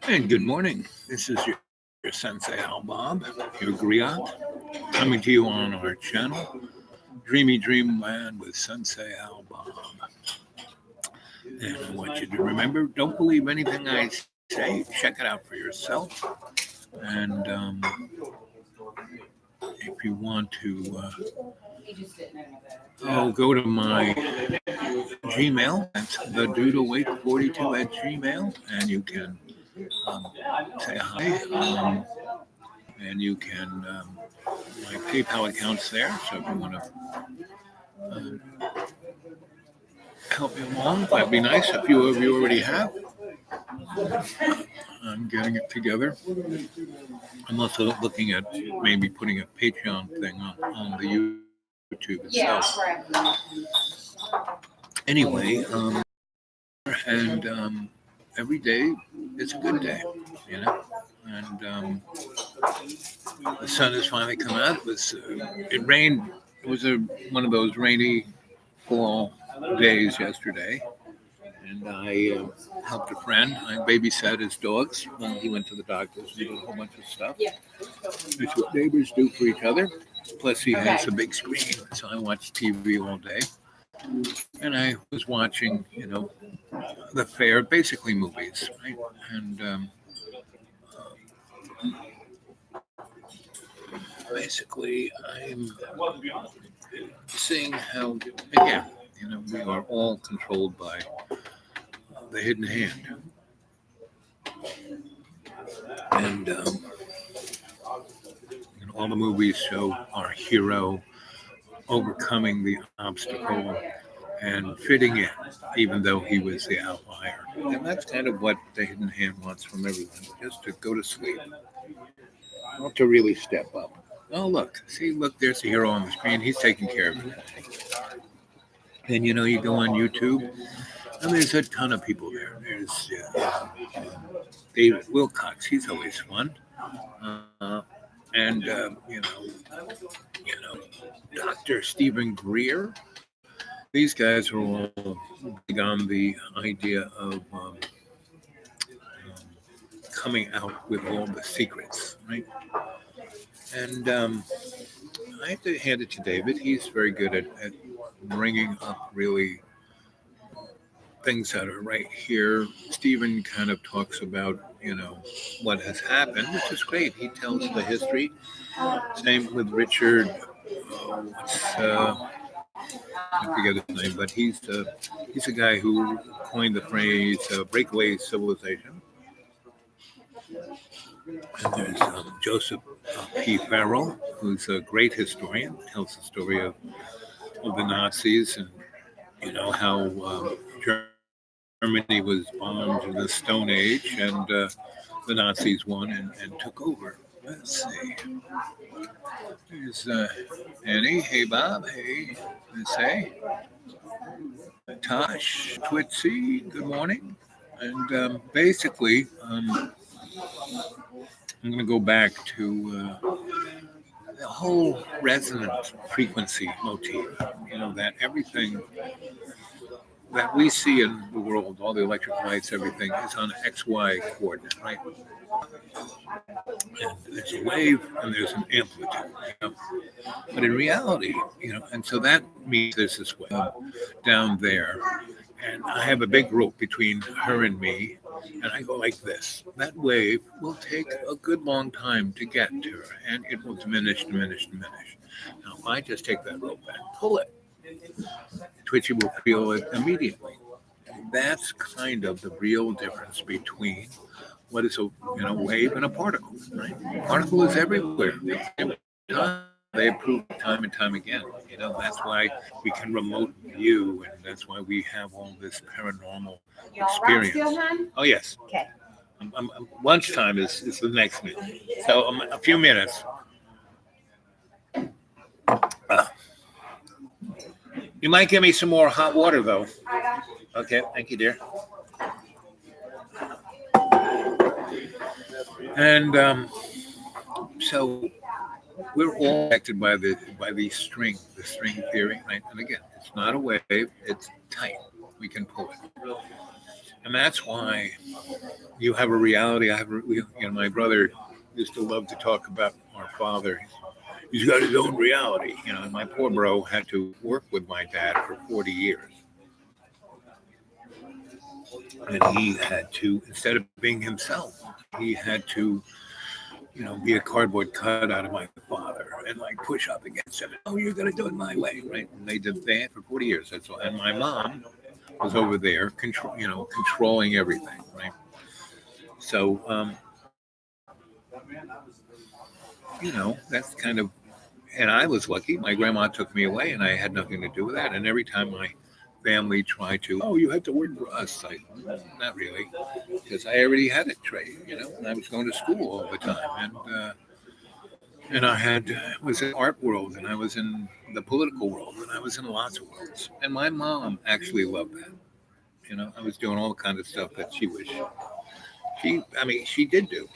And good morning. This is your Sensei Al Bob, your griot, coming to you on our channel, Dreamy Dreamland with Sensei Al Bob. And I want you to remember, don't believe anything I say. Check it out for yourself. And if you want to, go to my Gmail. That's the doodlewake42 at Gmail. And you can um, say hi. And you can, my PayPal account's there. So if you want to um, help me along, that'd be nice. A few of you already have. I'm getting it together. I'm also looking at maybe putting a Patreon thing on the YouTube itself. Anyway, and every day it's a good day, you know. And the sun has finally come out. It rained. It was one of those rainy fall days yesterday, and I helped a friend. I babysat his dogs when he went to the doctors and did a whole bunch of stuff. That's what neighbors do for each other. Plus, he has a big screen, so I watch TV all day. And I was watching, the fair, basically movies, right? And basically, I'm seeing how, again, we are all controlled by the hidden hand. And all the movies show our hero overcoming the obstacle and fitting in, even though he was the outlier. And that's kind of what the hidden hand wants from everyone, just to go to sleep, not to really step up. Oh, look, there's the hero on the screen. He's taking care of it. And you go on YouTube, and there's a ton of people there. There's David Wilcox. He's always fun. Uh, and Dr. Stephen Greer. These guys are all big on the idea of coming out with all the secrets, right? And I have to hand it to David. He's very good at bringing up really things that are right here. Stephen kind of talks about, what has happened, which is great. He tells the history. Same with Richard. I forget his name, but he's a guy who coined the phrase "breakaway civilization." And there's Joseph P. Farrell, who's a great historian, tells the story of the Nazis and how Germany was bombed in the Stone Age, and the Nazis won and took over. Let's see. There's Annie. Hey, Bob. Hey, let's say. Tosh, Twitsy. Good morning. And basically, I'm going to go back to the whole resonant frequency motif. That everything that we see in the world, all the electric lights, everything is on an XY coordinate, right? And there's a wave and there's an amplitude. But in reality, and so that means there's this wave down there, and I have a big rope between her and me, and I go like this. That wave will take a good long time to get to her, and it will diminish, diminish, diminish. Now, if I just take that rope and pull it, Twitchy will feel it immediately. That's kind of the real difference between what is a wave and a particle, right? Particle is everywhere. They prove it time and time again. That's why we can remote view, and that's why we have all this paranormal experience. Oh yes. Okay. Lunchtime is the next minute, so a few minutes. Uh, you might give me some more hot water though. Okay, thank you, dear. And so we're all affected by the string theory, right? And again, it's not a wave; it's tight. We can pull it. And that's why you have a reality. My brother used to love to talk about our father. He's got his own reality, and my poor bro had to work with my dad for 40 years. And he had to, instead of being himself, he had to, be a cardboard cutout of my father and like push up against him. Oh, you're going to do it my way, right? And they did that for 40 years. That's all. And my mom was over there, controlling everything, right? So, that's kind of, and I was lucky. My grandma took me away, and I had nothing to do with that. And every time my family tried to, oh, you have to work for us. Not really, because I already had a trade, and I was going to school all the time, and I was in the art world, and I was in the political world, and I was in lots of worlds. And my mom actually loved that. I was doing all the kind of stuff that she did do,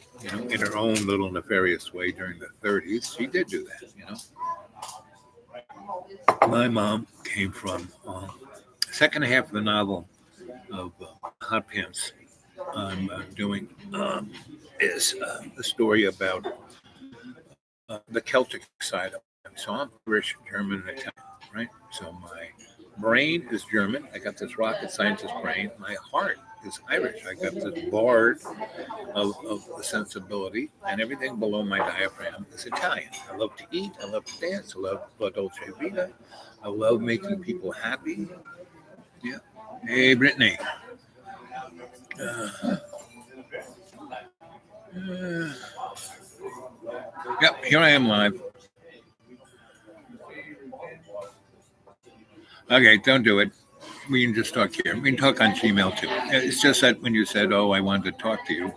in her own little nefarious way during the 30s. She did do that. My mom came from the second half of the novel of Hot Pants I'm doing is the story about the Celtic side of it. So I'm Irish, German, and Italian, right? So my brain is German. I got this rocket scientist brain. My heart is Irish. I got this bard of the sensibility, and everything below my diaphragm is Italian. I love to eat. I love to dance. I love La Dolce Vita. I love making people happy. Yeah. Hey, Brittany. Yep, here I am live. Okay, don't do it. We can just talk here. We can talk on Gmail too. It's just that when you said, "Oh, I wanted to talk to you,"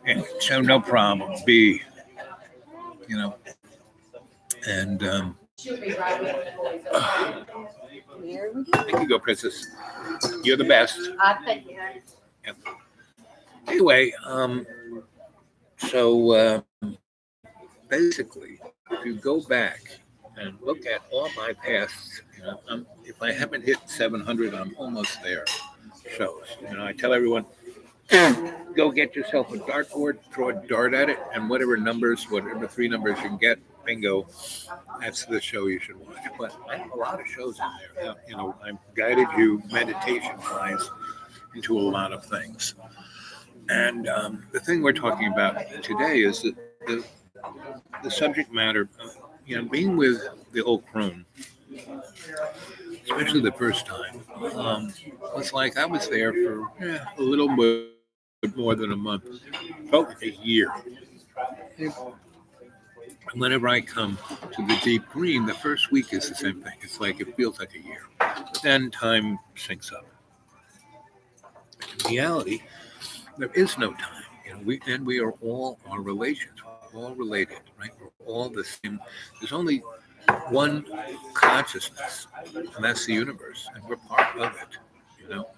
and so no problem. B, and there you go, Princess. You're the best. Yep. Anyway, so basically, if you go back and look at all my past, if I haven't hit 700, I'm almost there. Shows. I tell everyone, go get yourself a dartboard, throw a dart at it, and whatever three numbers you can get, bingo, that's the show you should watch. But I have a lot of shows in there. I've guided you meditation-wise into a lot of things. And the thing we're talking about today is that the subject matter, being with the old crone, especially the first time, was like I was there for a little bit more than a month. Felt like a year. Whenever I come to the deep green, the first week is the same thing. It's like it feels like a year. But then time syncs up. In reality, there is no time. We are all our relations. We're all related, right? We're all the same. There's only one consciousness, and that's the universe, and we're part of it.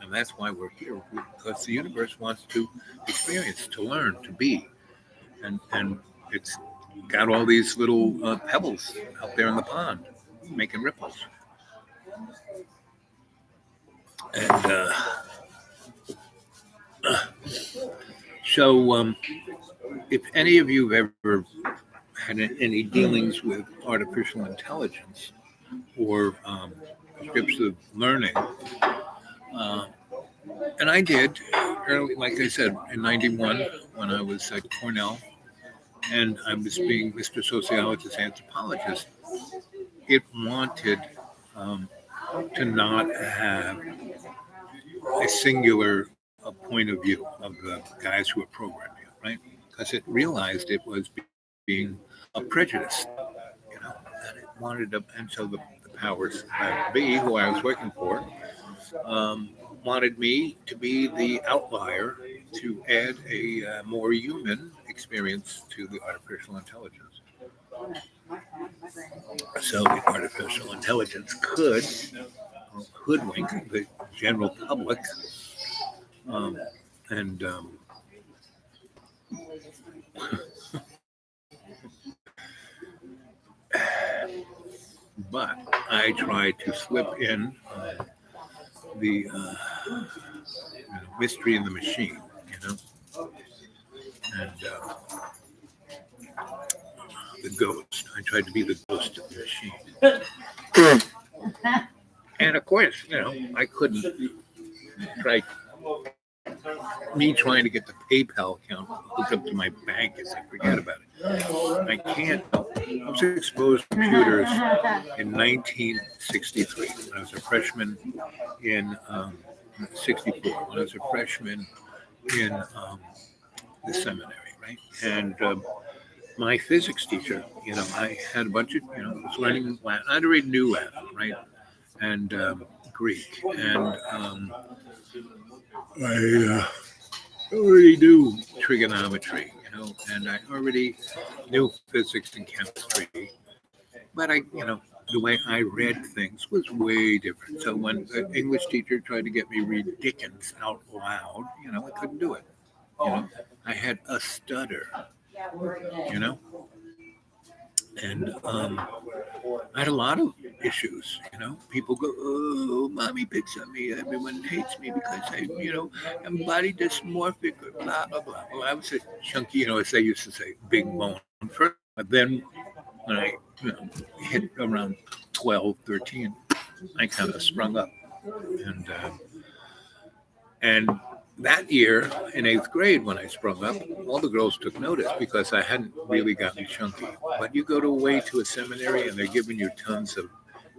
And that's why we're here, because the universe wants to experience, to learn, to be, and it's got all these little pebbles out there in the pond making ripples. And so, if any of you have ever had any dealings with artificial intelligence or scripts of learning, and I did early, like I said, in '91 when I was at Cornell, and I was being Mr. Sociologist, Anthropologist. It wanted to not have a singular point of view of the guys who were programming it, right? Because it realized it was being a prejudice, and it wanted to, and so the powers that be, who I was working for, wanted me to be the outlier to add a more human experience to the artificial intelligence. So the artificial intelligence could hoodwink the general public, and but I tried to slip in the mystery in the machine, and the ghost. I tried to be the ghost of the machine. And of course, I couldn't try me trying to get the PayPal account hooked up to my bank is I forget about it. I can't. I was exposed to computers in 1963 when I was a freshman in 64. When I was a freshman in the seminary, right? And my physics teacher, I had a bunch of, was learning Latin. I already knew Latin, right? And Greek. And I already knew trigonometry, and I already knew physics and chemistry. But the way I read things was way different. So when the English teacher tried to get me read Dickens out loud, I couldn't do it. I had a stutter, and I had a lot of issues. People go, "Oh, mommy picks on me. Everyone hates me because I'm body dysmorphic or blah blah blah." Well, I was a chunky, as they used to say, big bone first. But then when I hit around 12, 13, I kind of sprung up, and that year in 8th grade, when I sprung up, all the girls took notice because I hadn't really gotten chunky. But you go away to a seminary and they're giving you tons of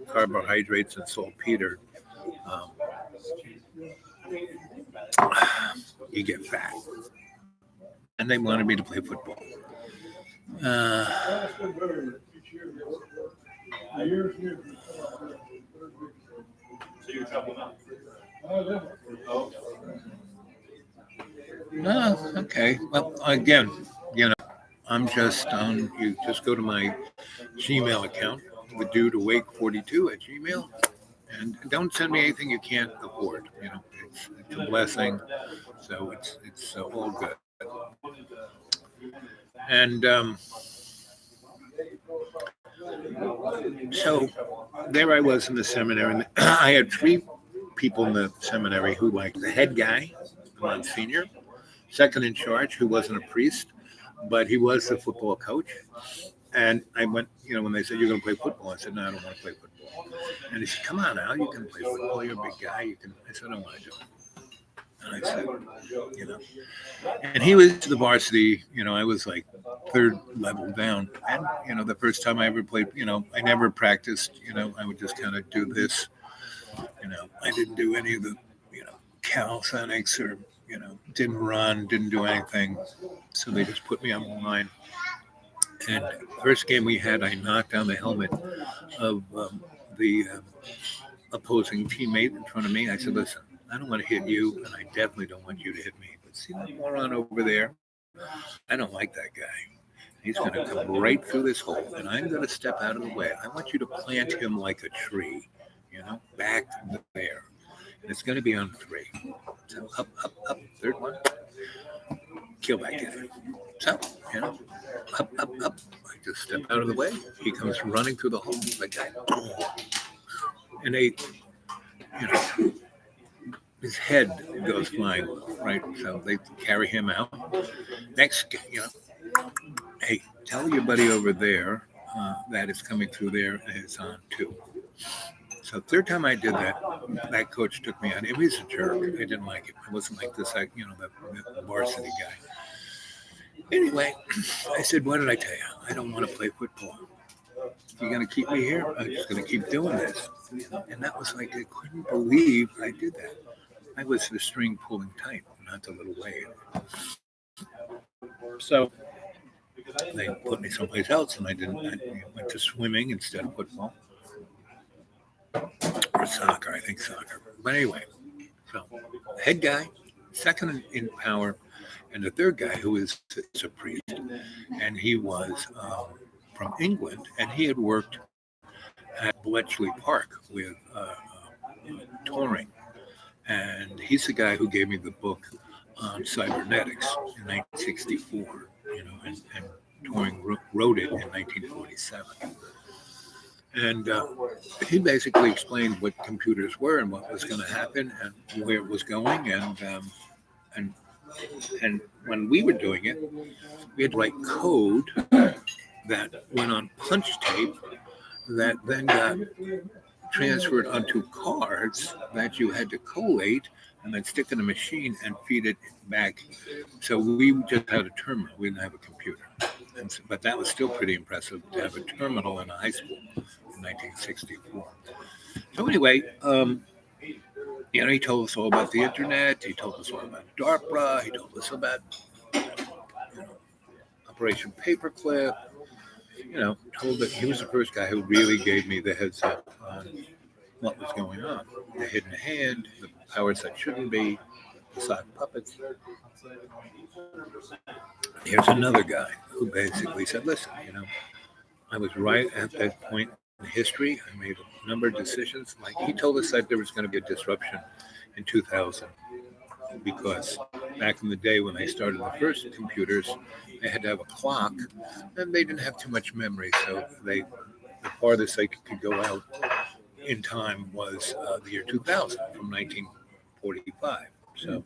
carbohydrates and saltpeter, you get fat. And they wanted me to play football. Okay. Well, again, I'm just on. You just go to my Gmail account, the dude awake42 at Gmail, and don't send me anything you can't afford. It's a blessing, so it's all good. And so there I was in the seminary, and I had 3 people in the seminary who liked the head guy, the Monsignor, second in charge, who wasn't a priest, but he was the football coach. And I went, when they said, "You're going to play football," I said, "No, I don't want to play football." And he said, "Come on, Al, you can play football. You're a big guy. You can." I said, "I don't want to do it." And I said, and he was the varsity, I was like 3rd level down. And, the first time I ever played, I never practiced, I would just kind of do this, I didn't do any of the, calisthenics or, didn't run, didn't do anything. So they just put me on the line. And first game we had, I knocked down the helmet of the opposing teammate in front of me. I said, "Listen, I don't want to hit you, and I definitely don't want you to hit me. But see that moron over there? I don't like that guy. He's going to come right through this hole, and I'm going to step out of the way. I want you to plant him like a tree, back there. And it's going to be on 3. So up, 3rd one, kill that guy. So, up. I just step out of the way. He comes running through the hole. The guy, and they, his head goes flying, right? So they carry him out. Next, hey, tell your buddy over there that it's coming through there and it's on too. So 3rd time I did that, that coach took me on. He was a jerk. I didn't like it. I wasn't like this, the varsity guy. Anyway, I said, "What did I tell you? I don't want to play football. You're going to keep me here? I'm just going to keep doing this." And that was like, I couldn't believe I did that. I was the string pulling tight, not the little wave. So they put me someplace else, and I went to swimming instead of football. Or soccer, I think soccer. But anyway, so head guy, second in power, and the 3rd guy who is a priest, and he was from England, and he had worked at Bletchley Park with touring. And he's the guy who gave me the book on cybernetics in 1964, and touring wrote it in 1947. And he basically explained what computers were and what was going to happen and where it was going. And and when we were doing it, we had to write code that went on punch tape that then got transferred onto cards that you had to collate and then stick in a machine and feed it back. So we just had a terminal. We didn't have a computer. But that was still pretty impressive to have a terminal in a high school in 1964. So anyway, he told us all about the internet. He told us all about DARPA. He told us about Operation Paperclip. Told that he was the first guy who really gave me the heads up on what was going on. The hidden hand, the powers that shouldn't be, the sock puppets. Here's another guy who basically said, listen, I was right at that point in history. I made a number of decisions. Like he told us that there was going to be a disruption in 2000 because back in the day when they started the first computers, they had to have a clock and they didn't have too much memory. So the farthest they could go out in time was the year 2000 from 1945. So,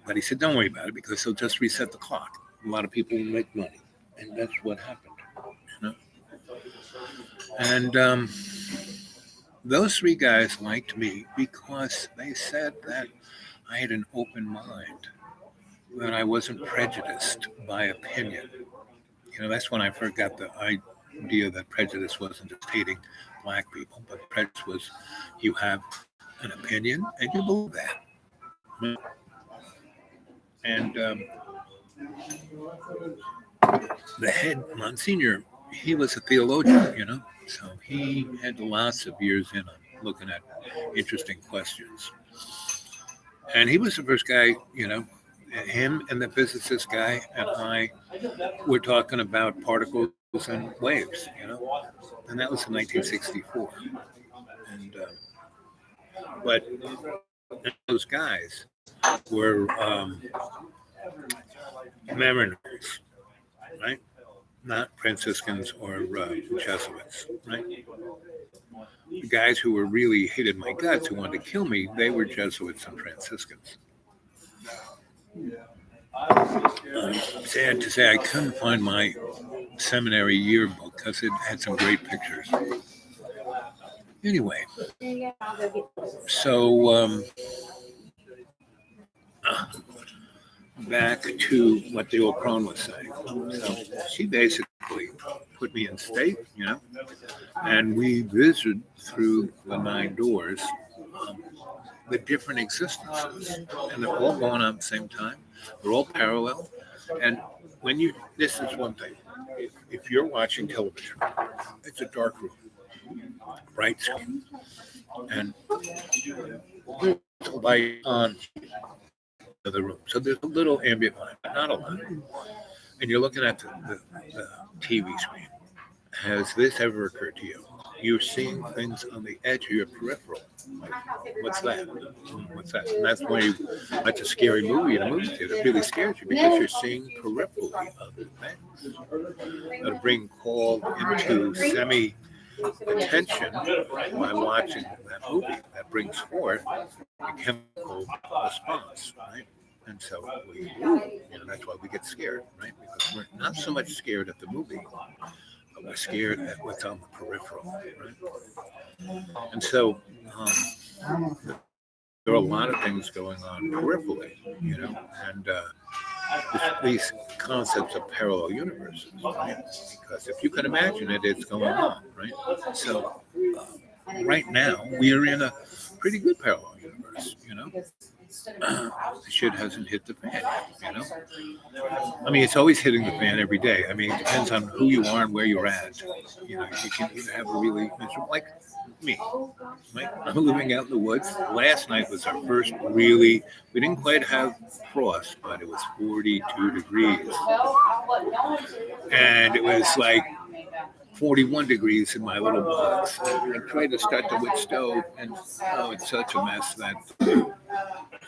but he said, don't worry about it because they'll just reset the clock. A lot of people will make money. And that's what happened. And those three guys liked me because they said that I had an open mind, that I wasn't prejudiced by opinion. That's when I first got the idea that prejudice wasn't just hating black people, but prejudice was you have an opinion and you believe that. And the head Monsignor, he was a theologian, so he had lots of years in on looking at interesting questions. And he was the first guy, him and the physicist guy and I were talking about particles and waves, and that was in 1964. And but those guys were Mariners, right? Not Franciscans or Jesuits, right? The guys who were really hated my guts, who wanted to kill me, they were Jesuits and Franciscans. Sad to say, I couldn't find my seminary yearbook because it had some great pictures. Anyway, so back to what the old crone was saying. So she basically put me in state, and we visited through the 9 doors the different existences, and they're all going on at the same time. They're all parallel, and this is one thing. If you're watching television, it's a dark room, bright screen, and there's a light on the room. So there's a little ambient light, but not a lot. And you're looking at the TV screen. Has this ever occurred to you? You're seeing things on the edge of your peripheral. Like, what's that? What's that? And that's why that's a scary movie in a movie theater. It really scares you because you're seeing peripherally other things that are being called into semi-attention by watching that movie. That brings forth a chemical response, right? And so that's why we get scared, right? Because we're not so much scared at the movie, but we're scared at what's on the peripheral, right? And so there are a lot of things going on peripherally, and these concepts of parallel universes, right? Because if you can imagine it, it's going on, right? So right now we are in a pretty good parallel universe, the shit hasn't hit the fan yet, I mean, it's always hitting the fan every day. I mean, it depends on who you are and where you're at. You can either have a really miserable, like me, right? I'm living out in the woods. Last night was our first we didn't quite have frost, but it was 42 degrees. And it was like 41 degrees in my little box. I tried to start the wood stove, and it's such a mess that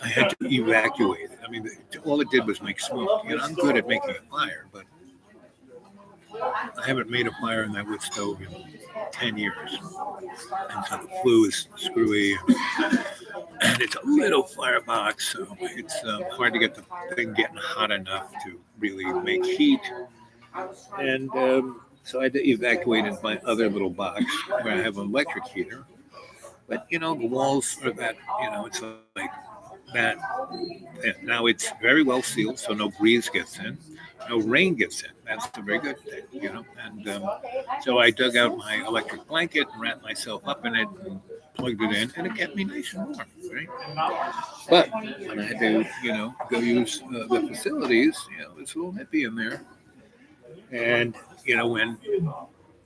I had to evacuate it. I mean, all it did was make smoke. I'm good at making a fire, but I haven't made a fire in that wood stove in 10 years. And so the flue is screwy, and it's a little firebox, so it's hard to get the thing getting hot enough to really make heat. And so I evacuated my other little box where I have an electric heater. But the walls are that, it's like that. Now it's very well sealed, so no breeze gets in, no rain gets in. That's a very good thing. And so I dug out my electric blanket and wrapped myself up in it and plugged it in, and it kept me nice and warm, right? But when I had to, go use the facilities, it's a little nippy in there. And, when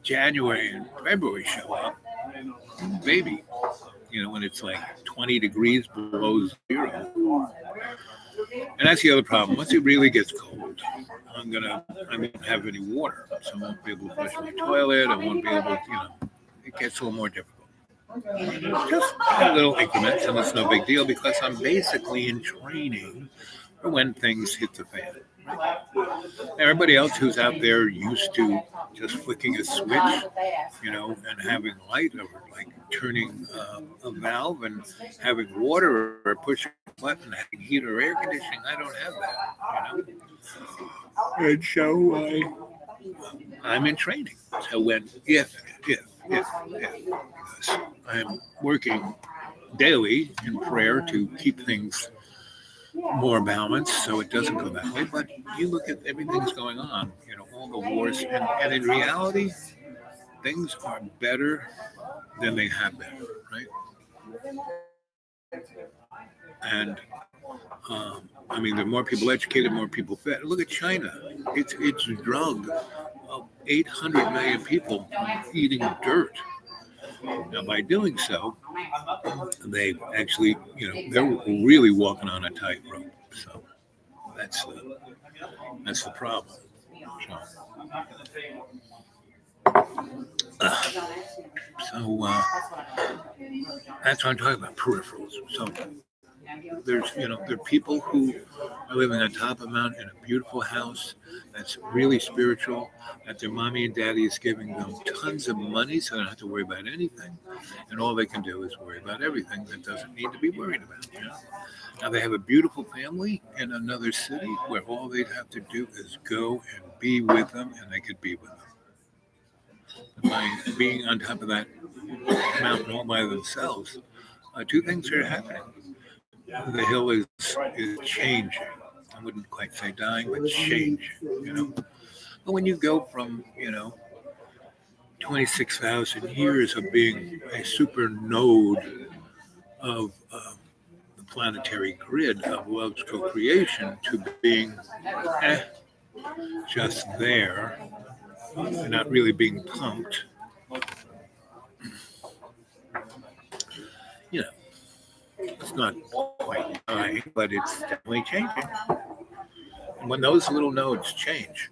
January and February show up, baby, when it's like 20 degrees below zero. And that's the other problem. Once it really gets cold, I won't have any water. So I won't be able to flush my toilet. I won't be able to, it gets a little more difficult. Just little increments, and it's no big deal because I'm basically in training for when things hit the fan. Everybody else who's out there used to just flicking a switch, and having light, or like turning a valve and having water, or pushing a button, having heat or air conditioning. I don't have that, And so I'm in training. So if, because I'm working daily in prayer to keep things more balanced so it doesn't go that way. But you look at everything's going on, all the wars, and in reality, things are better than they have been, right? And there are more people educated, more people fed. Look at China; it's drugged 800 million people eating dirt. Now, by doing so, they actually, they're really walking on a tightrope. So that's the problem. So that's what I'm talking about, peripherals. So there are people who are living on top of a mountain in a beautiful house that's really spiritual, that their mommy and daddy is giving them tons of money so they don't have to worry about anything. And all they can do is worry about everything that doesn't need to be worried about. Now they have a beautiful family in another city where all they'd have to do is go and be with them, and they could be with them. By being on top of that mountain all by themselves, two things are happening. The hill is changing. I wouldn't quite say dying, but changing. But when you go from 26,000 years of being a super node of the planetary grid of love's co-creation to being just there, and not really being pumped, it's not quite dying, but it's definitely changing. And when those little nodes change,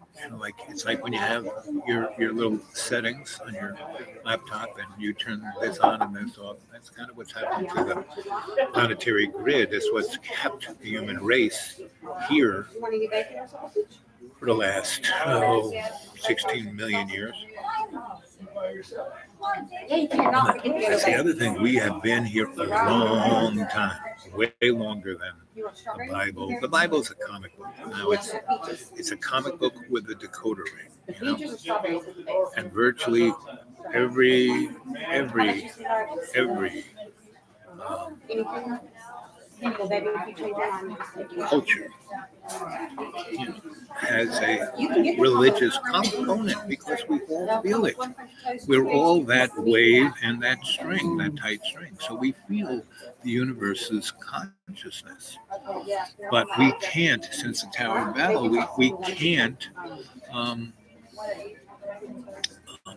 it's like when you have your little settings on your laptop and you turn this on and this off. That's kind of what's happening to the planetary grid. It's what's kept the human race here for the last 16 million years. That's the other thing. We have been here a long time, way longer than the Bible. The Bible's a comic book. Now it's a comic book with a decoder ring, and virtually every culture has a religious component because we all feel it. We're all that wave and that string, that tight string. So we feel the universe's consciousness. But we can't, since the Tower of Babel, we can't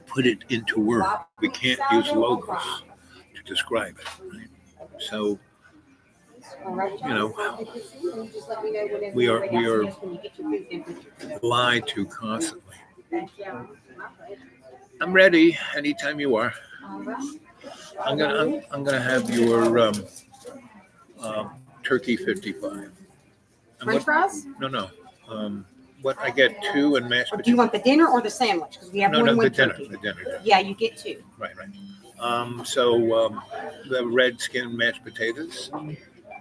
put it into words. We can't use logos to describe it. Right? So we are lied to constantly. I'm ready anytime you are. I'm gonna have your turkey 55. French fries? No. what I get 2 and mashed Or do potatoes. you want the dinner or the sandwich? Because we have more than the one dinner. turkey. The dinner. Yeah, you get 2. Right. So the red skin mashed potatoes.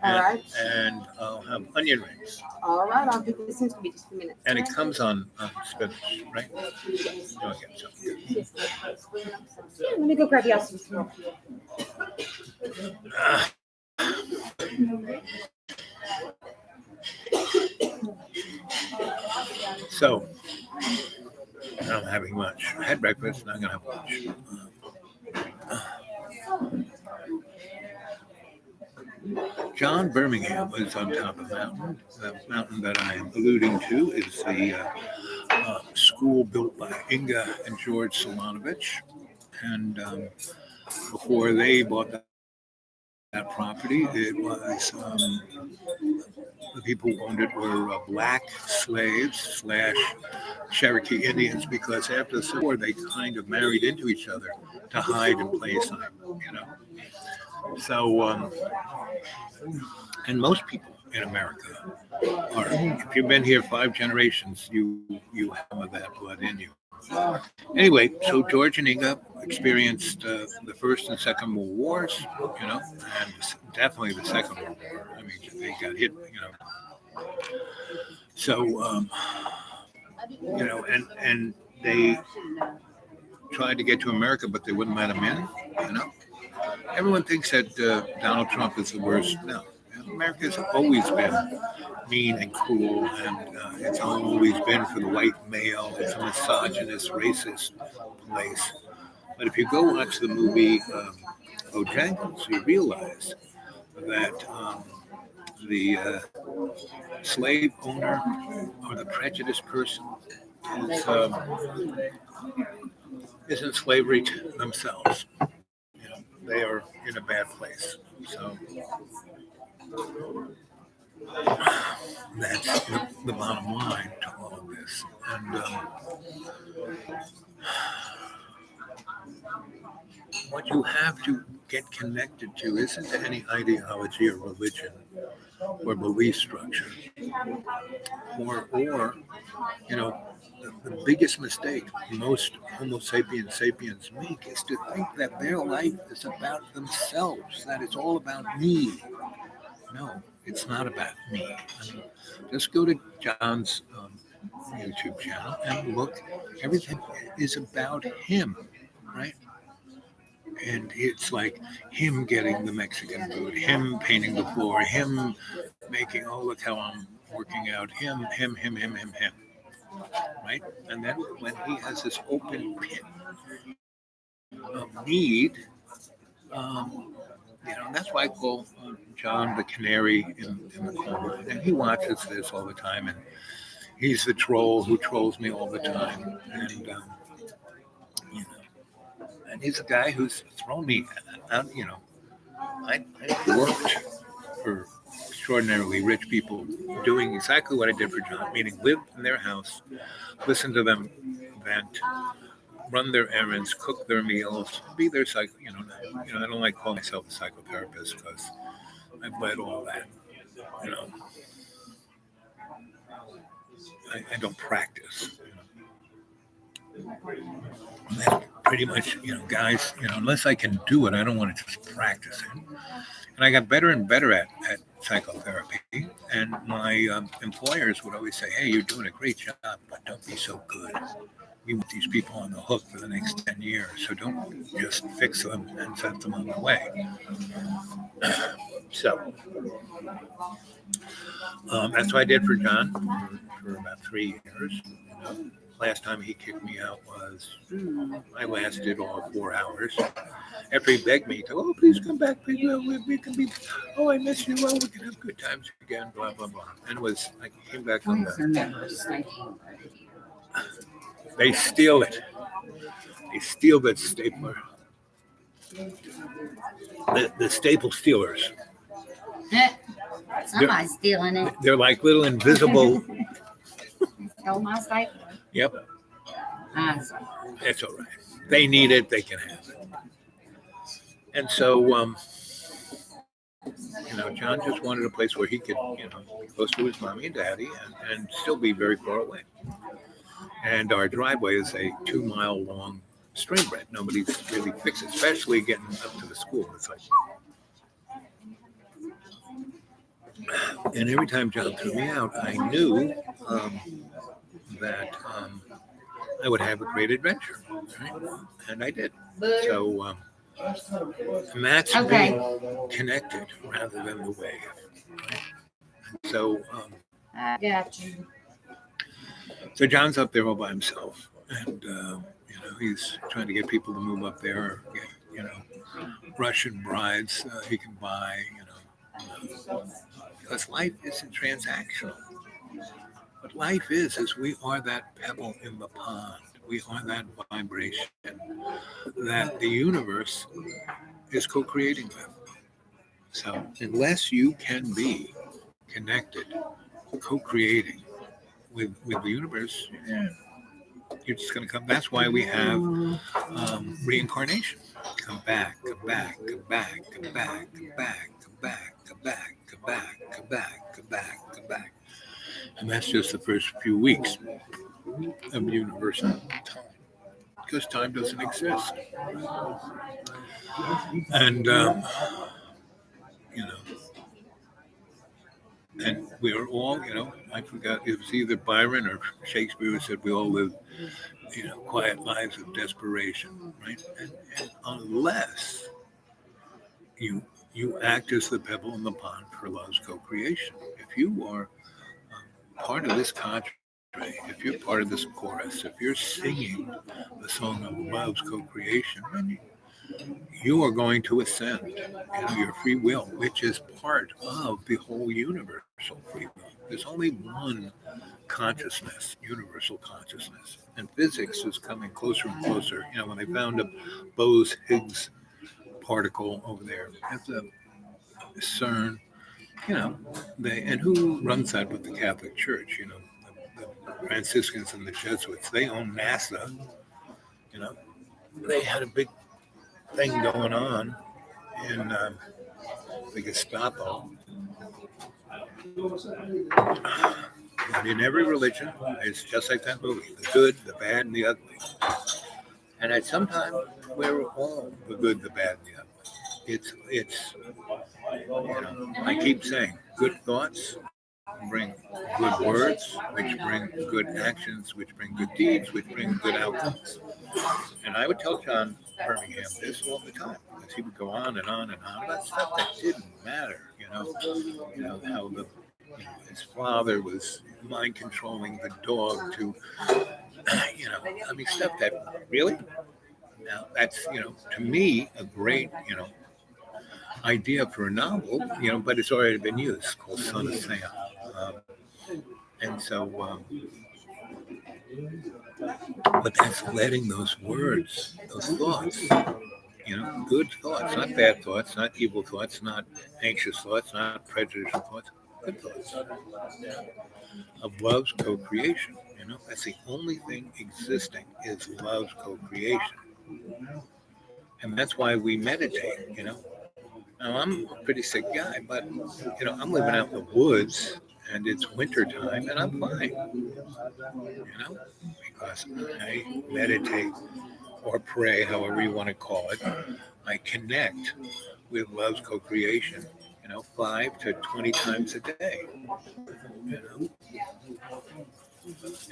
All right. And I'll have onion rings. All right, I'll do this. It's going to be just a few minutes. And it comes on spinach, right? Yes. Okay, so. Yes. Let me go grab y'all some smoke. So, I'm having lunch. I had breakfast, and I'm going to have lunch. John Birmingham was on top of the mountain. The mountain that I am alluding to is the school built by Inga and George Solonovich. And before they bought that property, it was the people who owned it were black slaves / Cherokee Indians, because after the Civil War they kind of married into each other to hide and play time, So, and most people in America are, if you've been here 5 generations, you have some of that blood in you. Anyway, so George and Inga experienced the First and Second World Wars, and definitely the Second World War. I mean, they got hit, So, and they tried to get to America, but they wouldn't let them in, Everyone thinks that Donald Trump is the worst. No, America's always been mean and cruel, and it's always been for the white male. It's a misogynist, racist place. But if you go watch the movie Bojangles, you realize that the slave owner or the prejudiced person is in slavery to themselves. They are in a bad place. So that's the bottom line to all of this. And what you have to get connected to isn't any ideology or religion or belief structure, or the biggest mistake most Homo sapiens make is to think that their life is about themselves, that it's all about me. No, it's not about me. I mean, just go to John's YouTube channel and look. Everything is about him, right? And it's like him getting the Mexican food, him painting the floor, him making, oh, look how I'm working out, him, right? And then when he has this open pit of need, that's why I call John the canary in the coal mine. And he watches this all the time, and he's the troll who trolls me all the time. And, and he's a guy who's thrown me out, I worked for extraordinarily rich people doing exactly what I did for John, meaning live in their house, listen to them vent, run their errands, cook their meals, be their I don't like calling myself a psychotherapist because I've led all that. I don't practice. That's pretty much, guys, unless I can do it, I don't want to just practice it. And I got better and better at psychotherapy. And my employers would always say, hey, you're doing a great job, but don't be so good. We want these people on the hook for the next 10 years, so don't just fix them and send them on the way. So that's what I did for John for about 3 years. Last time he kicked me out was, I lasted all 4 hours. After he begged me to, oh, please come back, please, we can be, oh, I miss you, well, we can have good times again, blah, blah, blah. And it was, I came back on they steal it. They steal that stapler. The staple stealers. Somebody's stealing it. They're like little invisible. Stole my stapler. Yep. That's all right. They need it. They can have it. And so John just wanted a place where he could, be close to his mommy and daddy and still be very far away. And our driveway is a 2 mile long stream bed. Nobody's really fixed it, especially getting up to the school. It's like, and every time John threw me out, I knew that I would have a great adventure, right? And I did. So, and that's Okay. being connected rather than the wave. Right? And so, I got you. so John's up there all by himself, and he's trying to get people to move up there, or get, Russian brides he can buy, because life isn't transactional. What life is we are that pebble in the pond. We are that vibration that the universe is co-creating with. So unless you can be connected, co-creating with the universe, you're just going to come. That's why we have reincarnation. Come back, come back, come back, come back, come back, come back, come back, come back, come back, come back, come back. And that's just the first few weeks of universal time, because time doesn't exist. And and we are all, I forgot, it was either Byron or Shakespeare who said we all live, quiet lives of desperation, right? And unless you act as the pebble in the pond for love's co-creation, if you are part of this cadre, if you're part of this chorus, if you're singing the song of love's co-creation, then you are going to ascend your free will, which is part of the whole universal free will. There's only one consciousness, universal consciousness. And physics is coming closer and closer. When they found a Bose-Higgs particle over there at the CERN, and who runs that with the Catholic Church? The Franciscans and the Jesuits. They own NASA. They had a big thing going on in the Gestapo. And in every religion, it's just like that movie: the good, the bad, and the ugly. And at some time, we're all the good, the bad, and the ugly. It's I keep saying, good thoughts bring good words, which bring good actions, which bring good deeds, which bring good outcomes. And I would tell John Birmingham this all the time, because he would go on and on and on about stuff that didn't matter. How his father was mind controlling the dog to, stuff that really. Now that's to me a great idea for a novel, but it's already been used, called Son of Sam. And so, but that's letting those words, those thoughts, good thoughts, not bad thoughts, not evil thoughts, not anxious thoughts, not prejudicial thoughts, good thoughts of love's co-creation. That's the only thing existing is love's co-creation. And that's why we meditate, Now, I'm a pretty sick guy, but, I'm living out in the woods and it's winter time and I'm fine, because I meditate or pray, however you want to call it. I connect with love's co-creation, 5 to 20 times a day,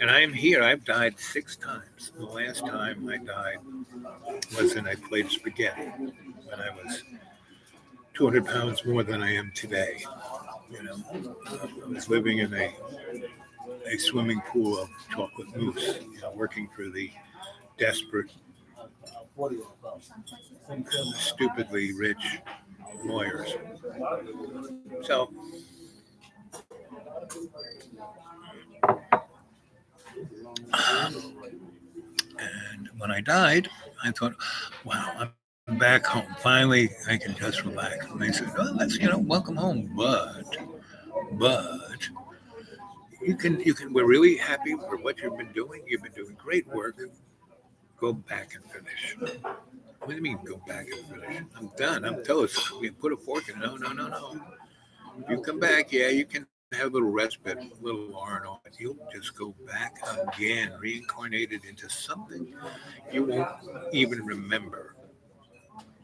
And I am here. I've died 6 times. The last time I died was in a plate of spaghetti when I was 200 pounds more than I am today. I was living in a swimming pool of chocolate mousse, working for the desperate, stupidly rich lawyers. So, and when I died, I thought, wow, I'm back home. Finally, I can just relax. And they said, oh, that's, welcome home. But you can, we're really happy for what you've been doing. You've been doing great work. Go back and finish. What do you mean go back and finish? I'm done. I'm toast. We put a fork in it. No. You come back, yeah, you can have a little respite, a little R&R, but you'll just go back again, reincarnated into something you won't even remember.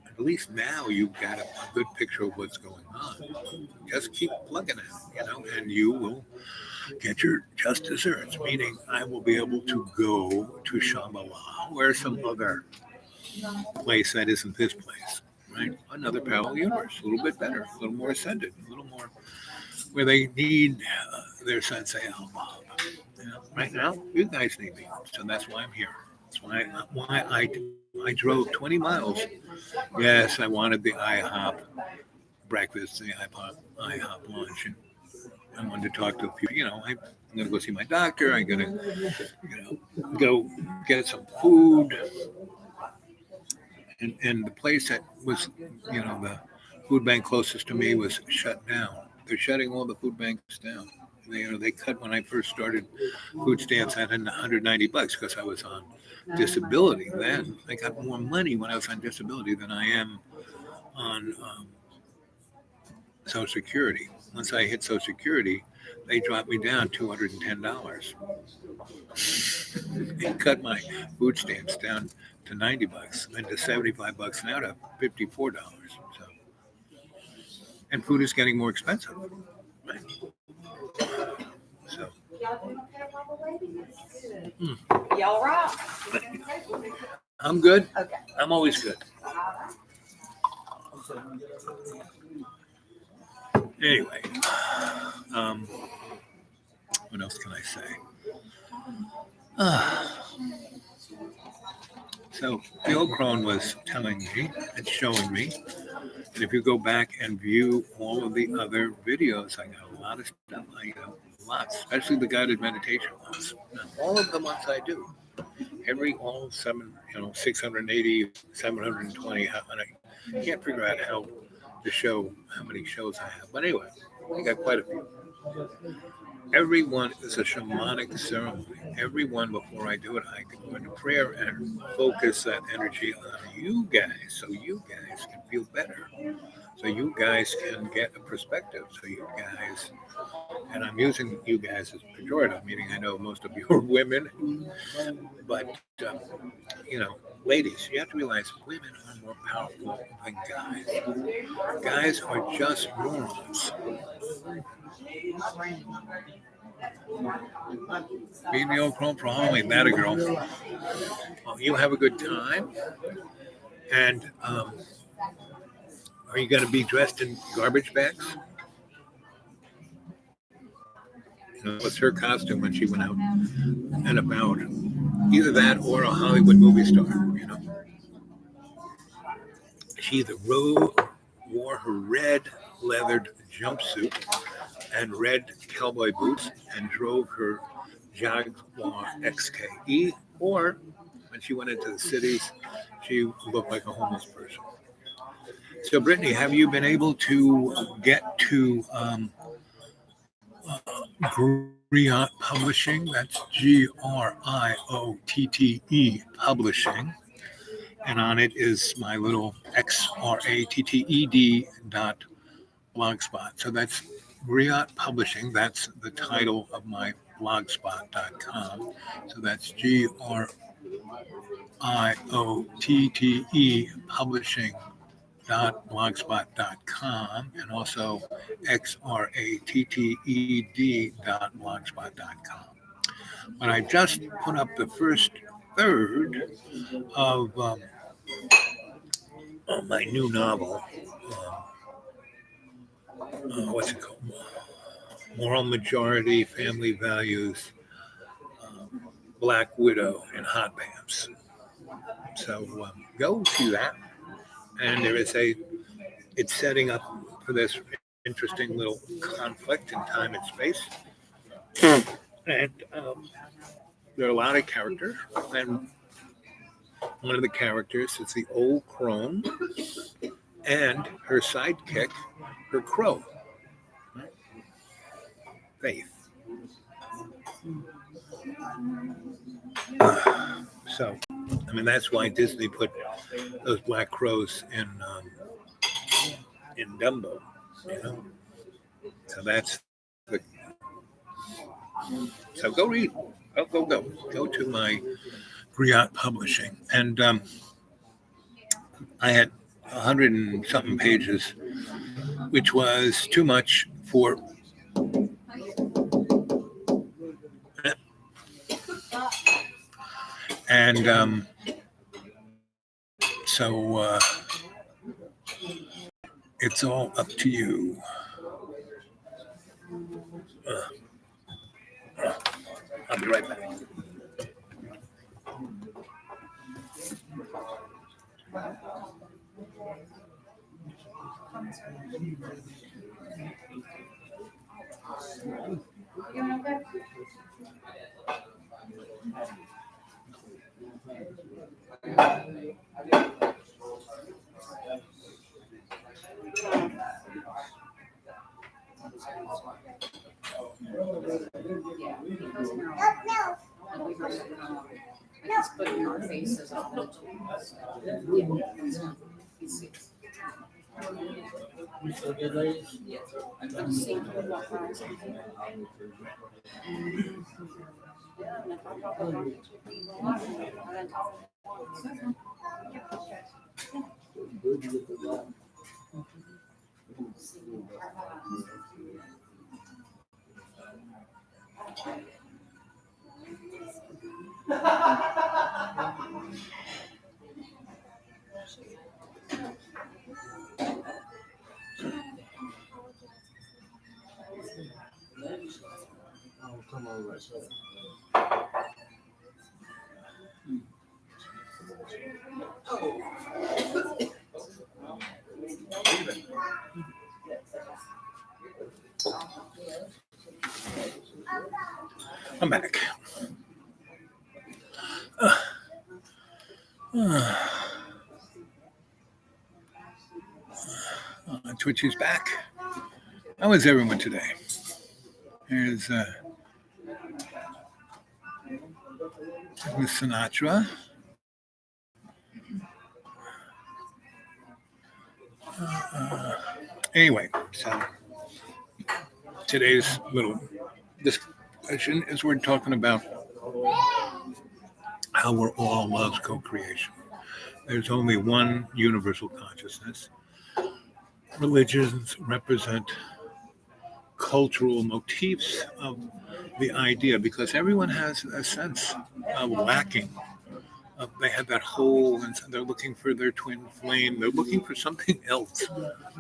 At least now you've got a good picture of what's going on. Just keep plugging it, and you will get your just desserts, meaning I will be able to go to Shambhala or some other place that isn't this place, right? Another parallel universe, a little bit better, a little more ascended, a little more where they need their sensei help. Right now, you guys need me, so that's why I'm here. That's why I drove 20 miles. Yes, I wanted the IHOP breakfast, the IHOP lunch, and I wanted to talk to a few. I'm going to go see my doctor. I'm going to, go get some food, and the place that was, the food bank closest to me was shut down. They're shutting all the food banks down. They cut when I first started food stamps at $190 because I was on disability then. I got more money when I was on disability than I am on Social Security. Once I hit Social Security, they dropped me down $210. They cut my food stamps down to $90, then to $75 now to $54. So, and food is getting more expensive. Right? So, Y'all rock. I'm good. Okay. I'm always good. Anyway, what else can I say? So the old crone was telling me and showing me, and if you go back and view all of the other videos, I got a lot of stuff. Lots, especially the guided meditation ones. Now, all of the ones I do, all 680, 720, and I can't figure out how many shows I have. But anyway, I got quite a few. Everyone is a shamanic ceremony. Everyone, before I do it, I can go into prayer and focus that energy on you guys so you guys can feel better. So you guys can get a perspective. So you guys, and I'm using you guys as pejorative, meaning I know most of you are women, but, ladies, you have to realize women are more powerful than guys. Guys are just morons. Being the old crone for Halloween, that a girl. Well, you have a good time. And are you going to be dressed in garbage bags? What's her costume when she went out and about? Either that or a Hollywood movie star. She either wore her red leathered jumpsuit and red cowboy boots and drove her Jaguar XKE, or when she went into the cities, she looked like a homeless person. So, Brittany, have you been able to get to Griot Publishing? That's GRIOTTE Publishing. And on it is my little XRATTED.blogspot. So that's Griot Publishing. That's the title of my blogspot.com. So that's GRIOTTE Publishing.blogspot.com and also XRATTED.blogspot.com. But I just put up the first third of my new novel. What's it called? Moral Majority, Family Values, Black Widow, and Hot Pants. So go to that. And it's setting up for this interesting little conflict in time and space. And there are a lot of characters. And one of the characters is the old crone and her sidekick, her crow, Faith. So I mean, that's why Disney put those black crows in Dumbo, you know. So that's the. So go read. Go to my Griot Publishing, and I had 100 and something pages, which was too much for. And so it's all up to you. I'll be right back. He's putting our faces on the tools. I'm back. Twitch is back. How is everyone today? Here's Miss Sinatra. Anyway, so today's little discussion is we're talking about how we're all love's co-creation. There's only one universal consciousness. Religions represent cultural motifs of the idea because everyone has a sense of lacking. They have that hole and they're looking for their twin flame. They're looking for something else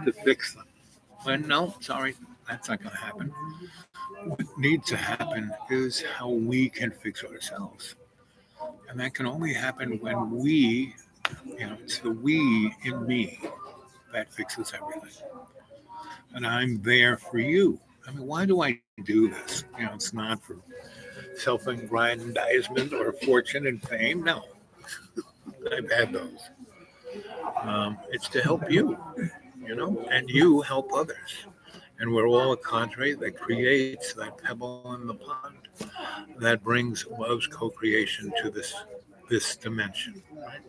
to fix them. But no, sorry, that's not going to happen. What needs to happen is how we can fix ourselves. And that can only happen when we, it's the we in me that fixes everything. And I'm there for you. I mean, why do I do this? It's not for self-aggrandizement or fortune and fame. No, I've had those. It's to help you, and you help others. And we're all a cadre that creates that pebble in the pond that brings love's co-creation to this dimension. Right?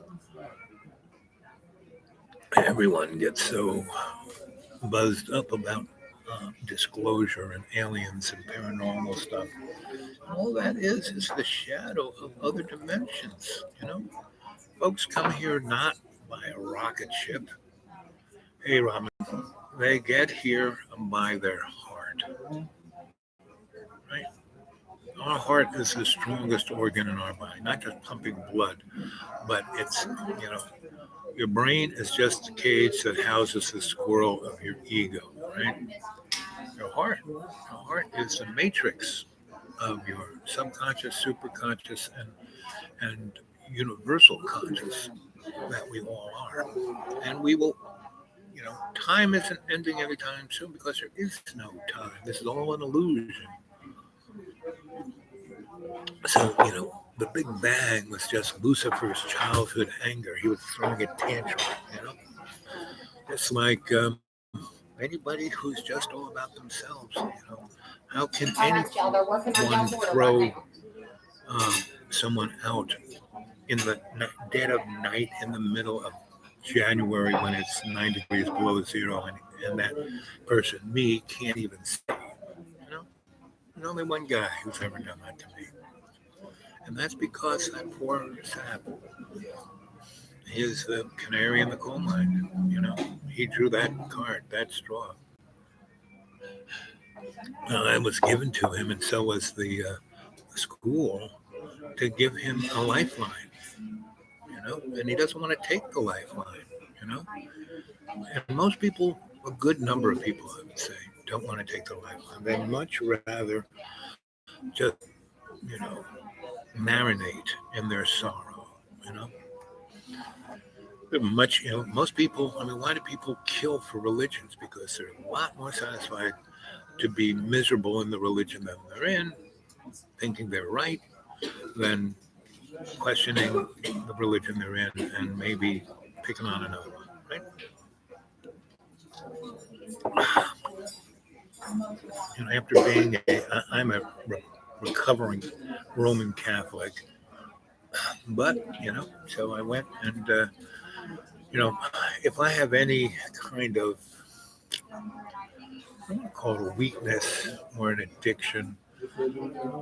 Everyone gets so buzzed up about disclosure and aliens and paranormal stuff. All that is the shadow of other dimensions. Folks come here not by a rocket ship. Hey, Robin, they get here by their heart. Right? Our heart is the strongest organ in our body, not just pumping blood, but it's, your brain is just a cage that houses the squirrel of your ego, right? Your heart is the matrix of your subconscious, superconscious, and universal conscious that we all are. And we will, time isn't ending anytime soon because there is no time. This is all an illusion. So, the Big Bang was just Lucifer's childhood anger. He was throwing a tantrum, It's like anybody who's just all about themselves, How can anyone throw someone out in the dead of night, in the middle of January when it's 9 degrees below zero, and that person, me, can't even see. You know, there's only one guy who's ever done that to me, and that's because that poor sap is the canary in the coal mine. You know, he drew that card, that straw. It was given to him, and so was the school to give him a lifeline. You know, and he doesn't want to take the lifeline. You know, and most people, a good number of people, I would say, don't want to take the lifeline. They much rather just, you know, marinate in their sorrow. You know, much, you know, most people. I mean, why do people kill for religions? Because they're a lot more satisfied to be miserable in the religion that they're in, thinking they're right, than questioning the religion they're in and maybe picking on another one, right? You know, after being I'm a recovering Roman Catholic, but you know, so I went and you know, if I have any kind of, I want to call it a weakness or an addiction,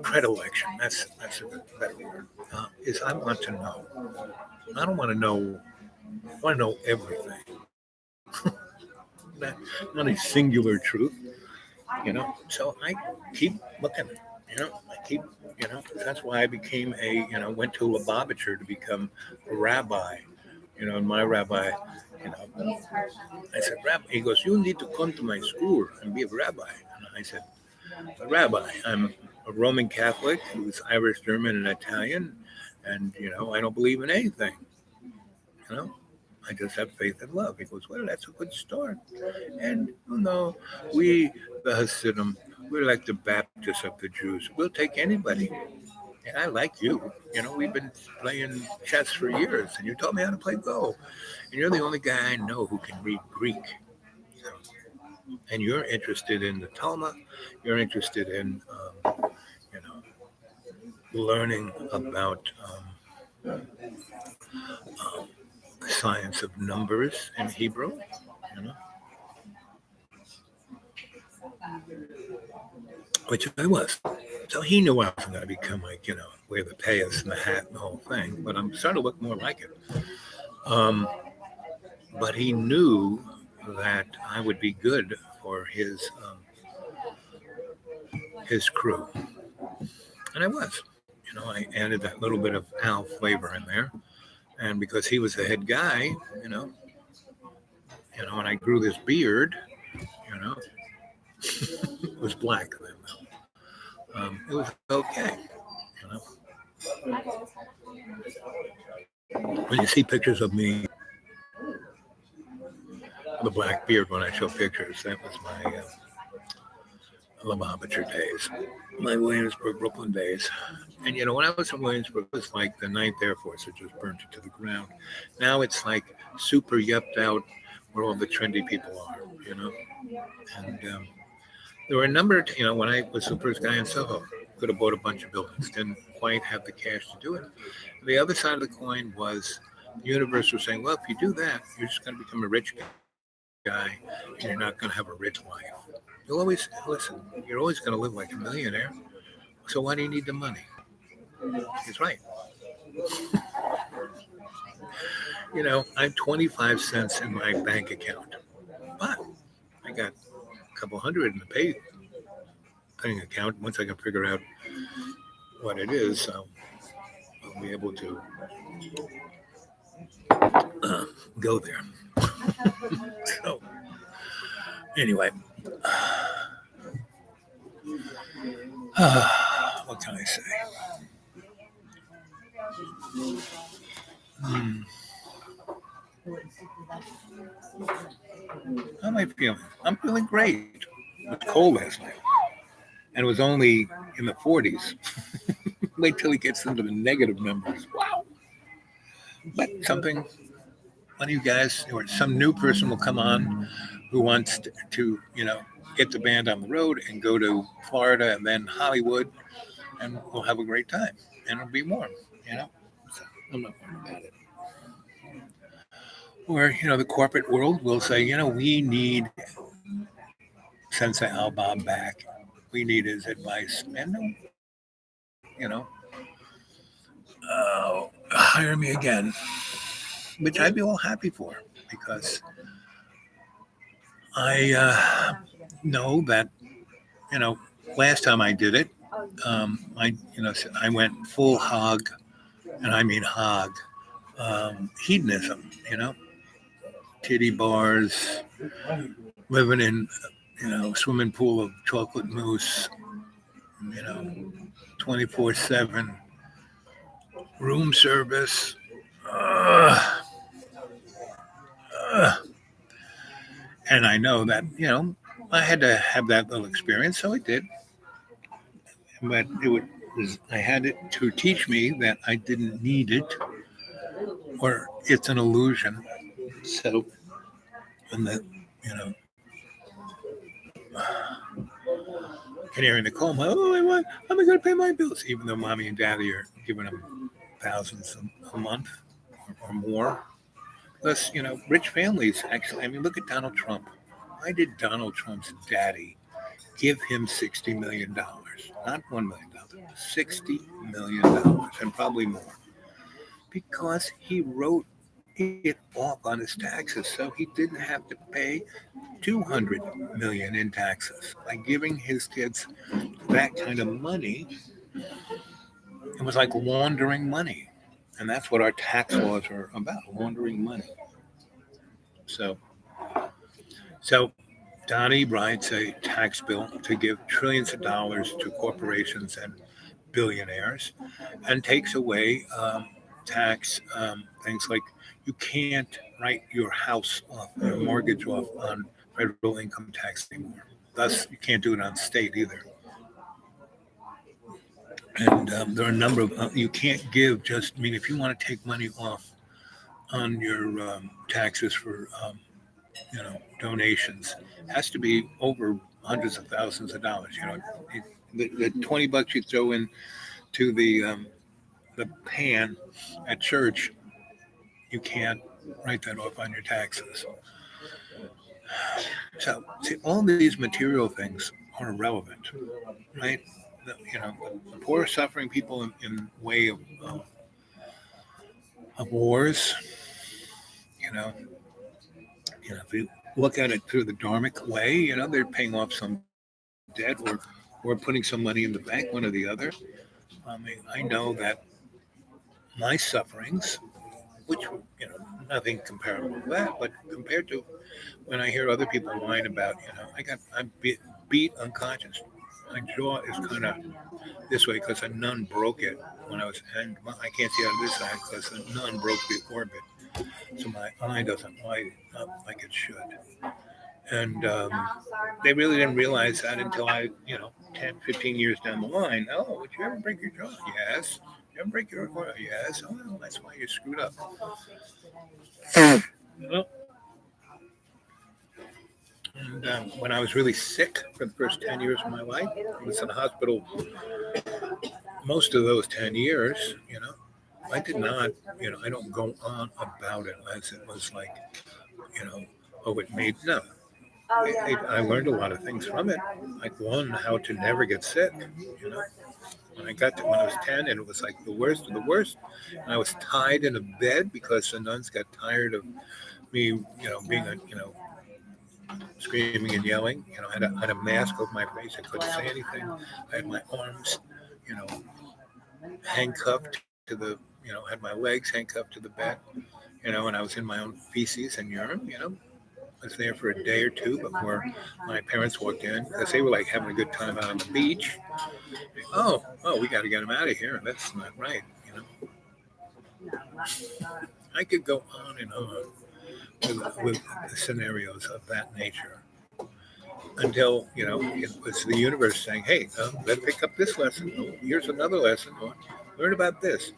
predilection. That's a better word. Is I want to know. I don't want to know. I want to know everything. not, not a singular truth, you know. So I keep looking, you know. I keep, you know. That's why I became you know, went to Lubavitcher to become a rabbi, you know. And my rabbi, you know, I said, Rabbi. He goes, you need to come to my school and be a rabbi. And I said, Rabbi, I'm a Roman Catholic who's Irish, German, and Italian, and you know, I don't believe in anything, you know. I just have faith and love. He goes, well, that's a good start. And you know, we, the Hasidim, we're like the Baptists of the Jews. We'll take anybody. And I like you. You know, we've been playing chess for years, and you taught me how to play Go. And you're the only guy I know who can read Greek. So, and you're interested in the Talmud. You're interested in, you know, learning about science of numbers in Hebrew. You know, which I was. So he knew I wasn't going to become like, you know, wear the payas and the hat and the whole thing, but I'm starting to look more like it. Um, but he knew that I would be good for his crew, and I was. You know, I added that little bit of Al flavor in there, and because he was the head guy, you know, and I grew this beard, you know, it was black then though. It was okay, you know. When you see pictures of me, the black beard, when I show pictures, that was my Lubavitcher days, my Williamsburg, Brooklyn days. And you know, when I was in Williamsburg, it was like the Ninth Air Force that just burnt it to the ground. Now it's like super yupped out where all the trendy people are, you know. And there were a number of, you know, when I was the first guy in Soho, could have bought a bunch of buildings, didn't quite have the cash to do it. The other side of the coin was the universe was saying, well, if you do that, you're just going to become a rich guy and you're not going to have a rich life. You'll always, listen, you're always going to live like a millionaire. So why do you need the money? He's right. You know, I have 25 cents in my bank account, but I got a couple hundred in the paying account. Once I can figure out what it is, I'll be able to go there. So, anyway, what can I say? Hmm. How am I feeling? I'm feeling great. It was cold last night, and it was only in the 40s. Wait till he gets into the negative numbers. Wow. But something, one of you guys or some new person will come on who wants to, you know, get the band on the road and go to Florida and then Hollywood, and we'll have a great time, and it'll be warm, you know. So I'm not worried about it. Or, the corporate world will say, we need Sensei Al Bob back. We need his advice. And, hire me again, which I'd be all happy for because I know that, you know, last time I did it, I went full hog, and I mean hog, hedonism, titty bars, living in, swimming pool of chocolate mousse, 24/7 room service. Uh, uh, and I know that, I had to have that little experience, so I did. But I had it to teach me that I didn't need it, or it's an illusion. So, and that, you know, Canary in the coal mine. Oh, how am I going to pay my bills? Even though mommy and daddy are giving them thousands a month or more. Plus, rich families actually. I mean, look at Donald Trump. Why did Donald Trump's daddy give him $60 million? Not $1 million, $60 million, and probably more. Because he wrote it off on his taxes, so he didn't have to pay 200 million in taxes. By giving his kids that kind of money, it was like laundering money. And that's what our tax laws are about, laundering money. So, so Donnie writes a tax bill to give trillions of dollars to corporations and billionaires and takes away tax things like you can't write your house off, your mortgage off on federal income tax anymore. Thus, you can't do it on state either. And there are a number of, you can't give just, I mean, if you want to take money off on your taxes for, donations, it has to be over hundreds of thousands of dollars. The $20 you throw in to the pan at church, you can't write that off on your taxes. So, see, all these material things are irrelevant, right? The poor, suffering people in way of wars. You know, if you look at it through the dharmic way, they're paying off some debt or putting some money in the bank, one or the other. I mean, I know that my sufferings, which nothing comparable to that, but compared to when I hear other people whine about, I'm beat unconscious. My jaw is kind of this way because a nun broke it when I was, and I can't see out of this eye because a nun broke the orbit, so my eye doesn't light up like it should. And they really didn't realize that until 10, 15 years down the line. Oh, would you ever break your jaw? Yes. You ever break your jaw? Yes. Oh, well, that's why you're screwed up. Well, and when I was really sick for the first 10 years of my life, I was in the hospital most of those 10 years, I did not, I don't go on about it as it was like, you know, oh, it made, no. I learned a lot of things from it. Like one, how to never get sick, when I was 10 and it was like the worst of the worst. And I was tied in a bed because the nuns got tired of me, being screaming and yelling. I had a mask over my face. I couldn't say anything. I had my arms, handcuffed to the, had my legs handcuffed to the bed, and I was in my own feces and urine. I was there for a day or two before my parents walked in because they were like having a good time out on the beach. Oh, we got to get them out of here. That's not right. I could go on and on with scenarios of that nature until it was the universe saying, "Hey, let's pick up this lesson. Oh, here's another lesson. Oh, learn about this."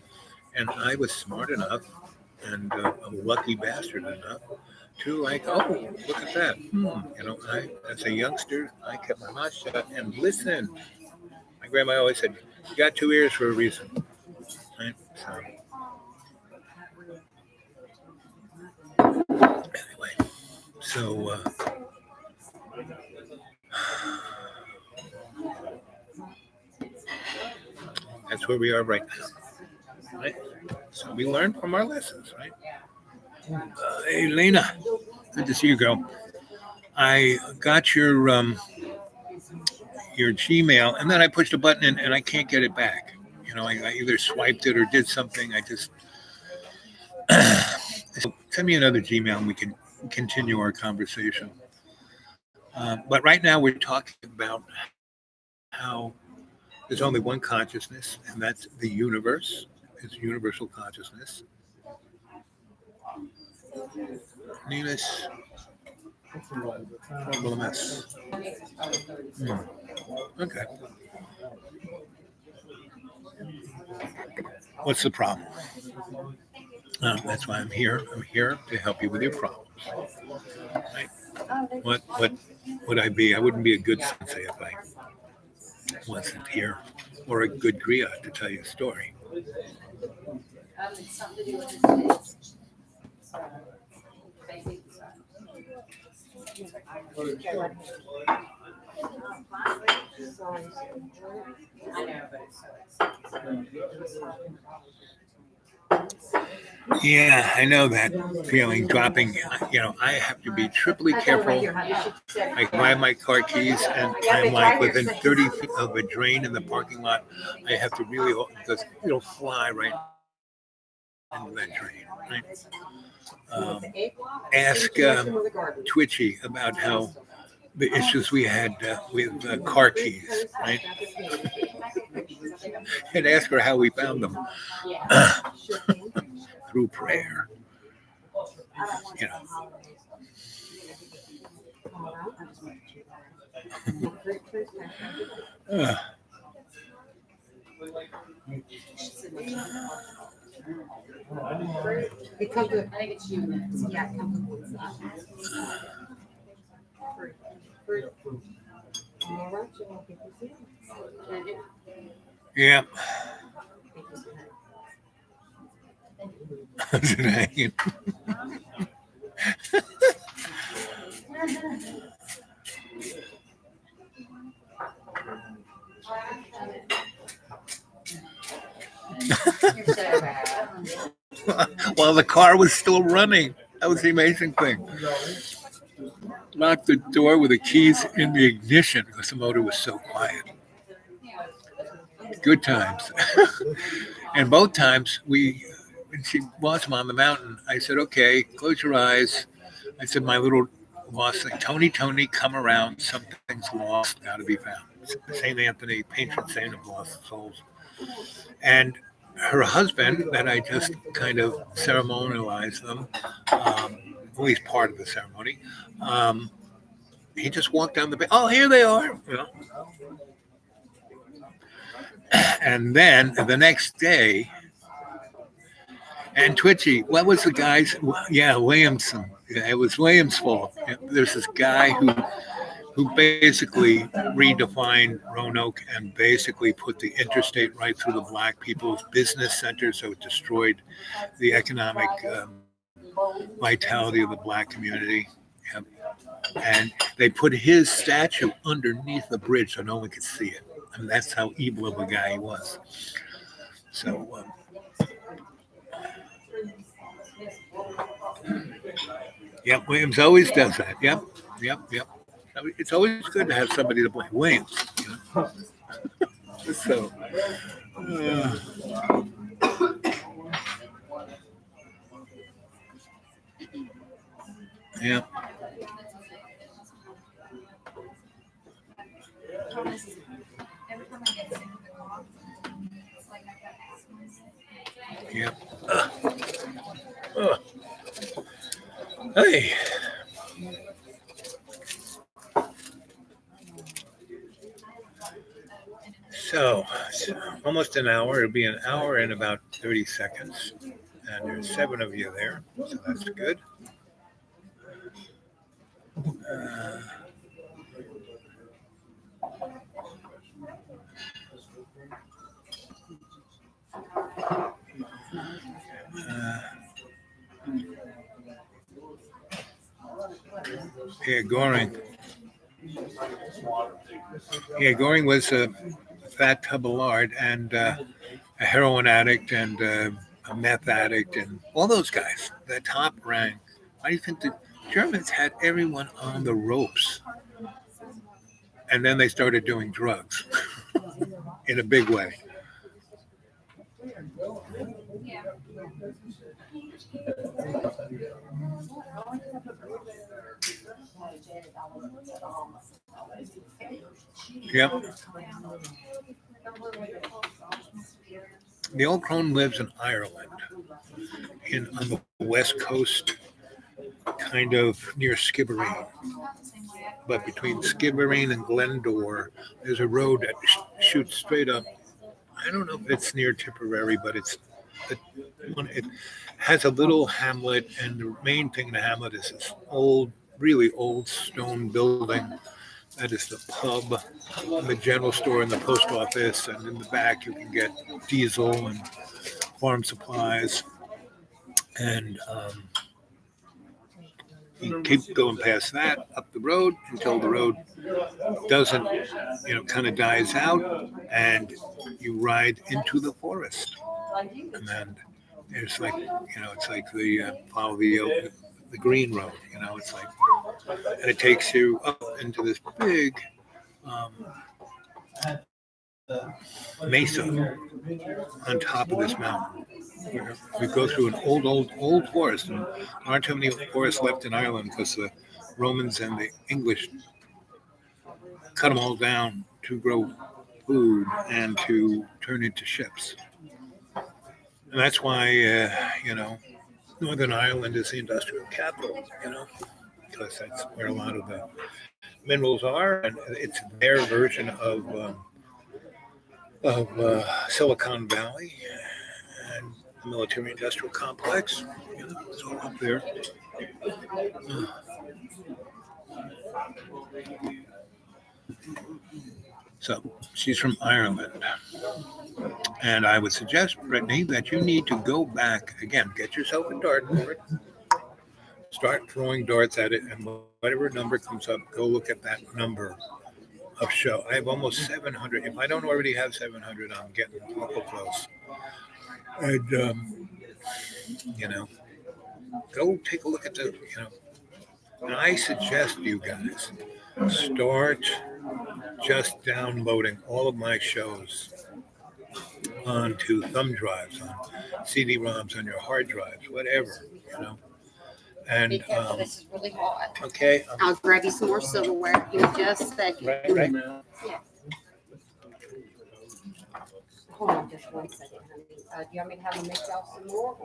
And I was smart enough and a lucky bastard enough to like, oh, look at that. I as a youngster, I kept my mouth shut and listened. My grandma always said, "You got two ears for a reason." Right? So So that's where we are right now. Right? So we learn from our lessons, right? Hey, Lena, good to see you, girl. I got your Gmail, and then I pushed a button and I can't get it back. I either swiped it or did something. I just so send me another Gmail and we can continue our conversation. But right now we're talking about how there's only one consciousness, and that's the universe. It's universal consciousness. Nemus problems. Hmm. Okay. What's the problem? That's why I'm here. I'm here to help you with your problems. Right? What would I be? I wouldn't be a good sensei if I wasn't here, or a good griot to tell you a story. It's something to do with his kids. So, they think so. I know, but it's so Yeah, I know that feeling. Dropping. I have to be triply careful. I grab my car keys and I'm like within 30 feet of a drain in the parking lot. I have to really, because it'll fly right into that drain. Right? Ask Twitchy about how the issues we had with car keys, right? And ask her how we found them through prayer. You know. Uh, It comes with, I think it's humans. yeah, it comes with one side. All right, so I'll get this in. yeah. Tonight. You're so bad. While the car was still running. That was the amazing thing. Locked the door with the keys in the ignition because the motor was so quiet. Good times. And both times when she was on the mountain, I said, okay, close your eyes. I said, my little lost thing, Tony, come around. Something's lost, got to be found. St. Anthony, patron saint of lost souls. And her husband, that I just kind of ceremonialized them, at least part of the ceremony, he just walked down the bay. Oh, here they are. And then the next day, and Twitchy, what was the guy's? Yeah, Williamson. Yeah, it was Williams' fault. There's this guy who basically redefined Roanoke and basically put the interstate right through the black people's business center, so it destroyed the economic vitality of the black community. Yep. And they put his statue underneath the bridge so no one could see it. I mean, that's how evil of a guy he was. So, yep, Williams always does that. Yep. It's always good to have somebody to blame. Williams. So, yeah. Yep. Hey. So, it's almost an hour. It'll be an hour and about 30 seconds. And there's 7 of you there, so that's good. Uh, uh, Yeah, Goring. Yeah, Goring was a fat tub of lard and a heroin addict and a meth addict and all those guys. The top rank. Why do you think the Germans had everyone on the ropes? And then they started doing drugs in a big way. Yep. The old crone lives in Ireland, on the west coast, kind of near Skibbereen. But between Skibbereen and Glendore, there's a road that shoots straight up. I don't know if it's near Tipperary, but it, it has a little hamlet, and the main thing in the hamlet is this old, really old stone building. That is the pub, the general store, and the post office, and in the back you can get diesel and farm supplies. And you keep going past that up the road until the road doesn't, kind of dies out, and you ride into the forest. And then it's like, it's like the follow the green road. It's like, and it takes you up into this big um, mesa on top of this mountain. We go through an old forest, and there aren't too many forests left in Ireland because the Romans and the English cut them all down to grow food and to turn into ships. And that's why, Northern Ireland is the industrial capital, because that's where a lot of the minerals are, and it's their version of Silicon Valley and the military industrial complex. It's all up there. So she's from Ireland. And I would suggest, Brittany, that you need to go back again, get yourself a dartboard, start throwing darts at it, and whatever number comes up, go look at that number of show. I have almost 700. If I don't already have 700, I'm getting awful close. And, go take a look at and I suggest you guys start just downloading all of my shows onto thumb drives, on CD-ROMs, on your hard drives, whatever, And Be careful, this is really hot. okay, I'll grab you some more silverware. Give me just a second. right. Yeah. Hold on just one second, honey. Do you want me to have them make y'all some more?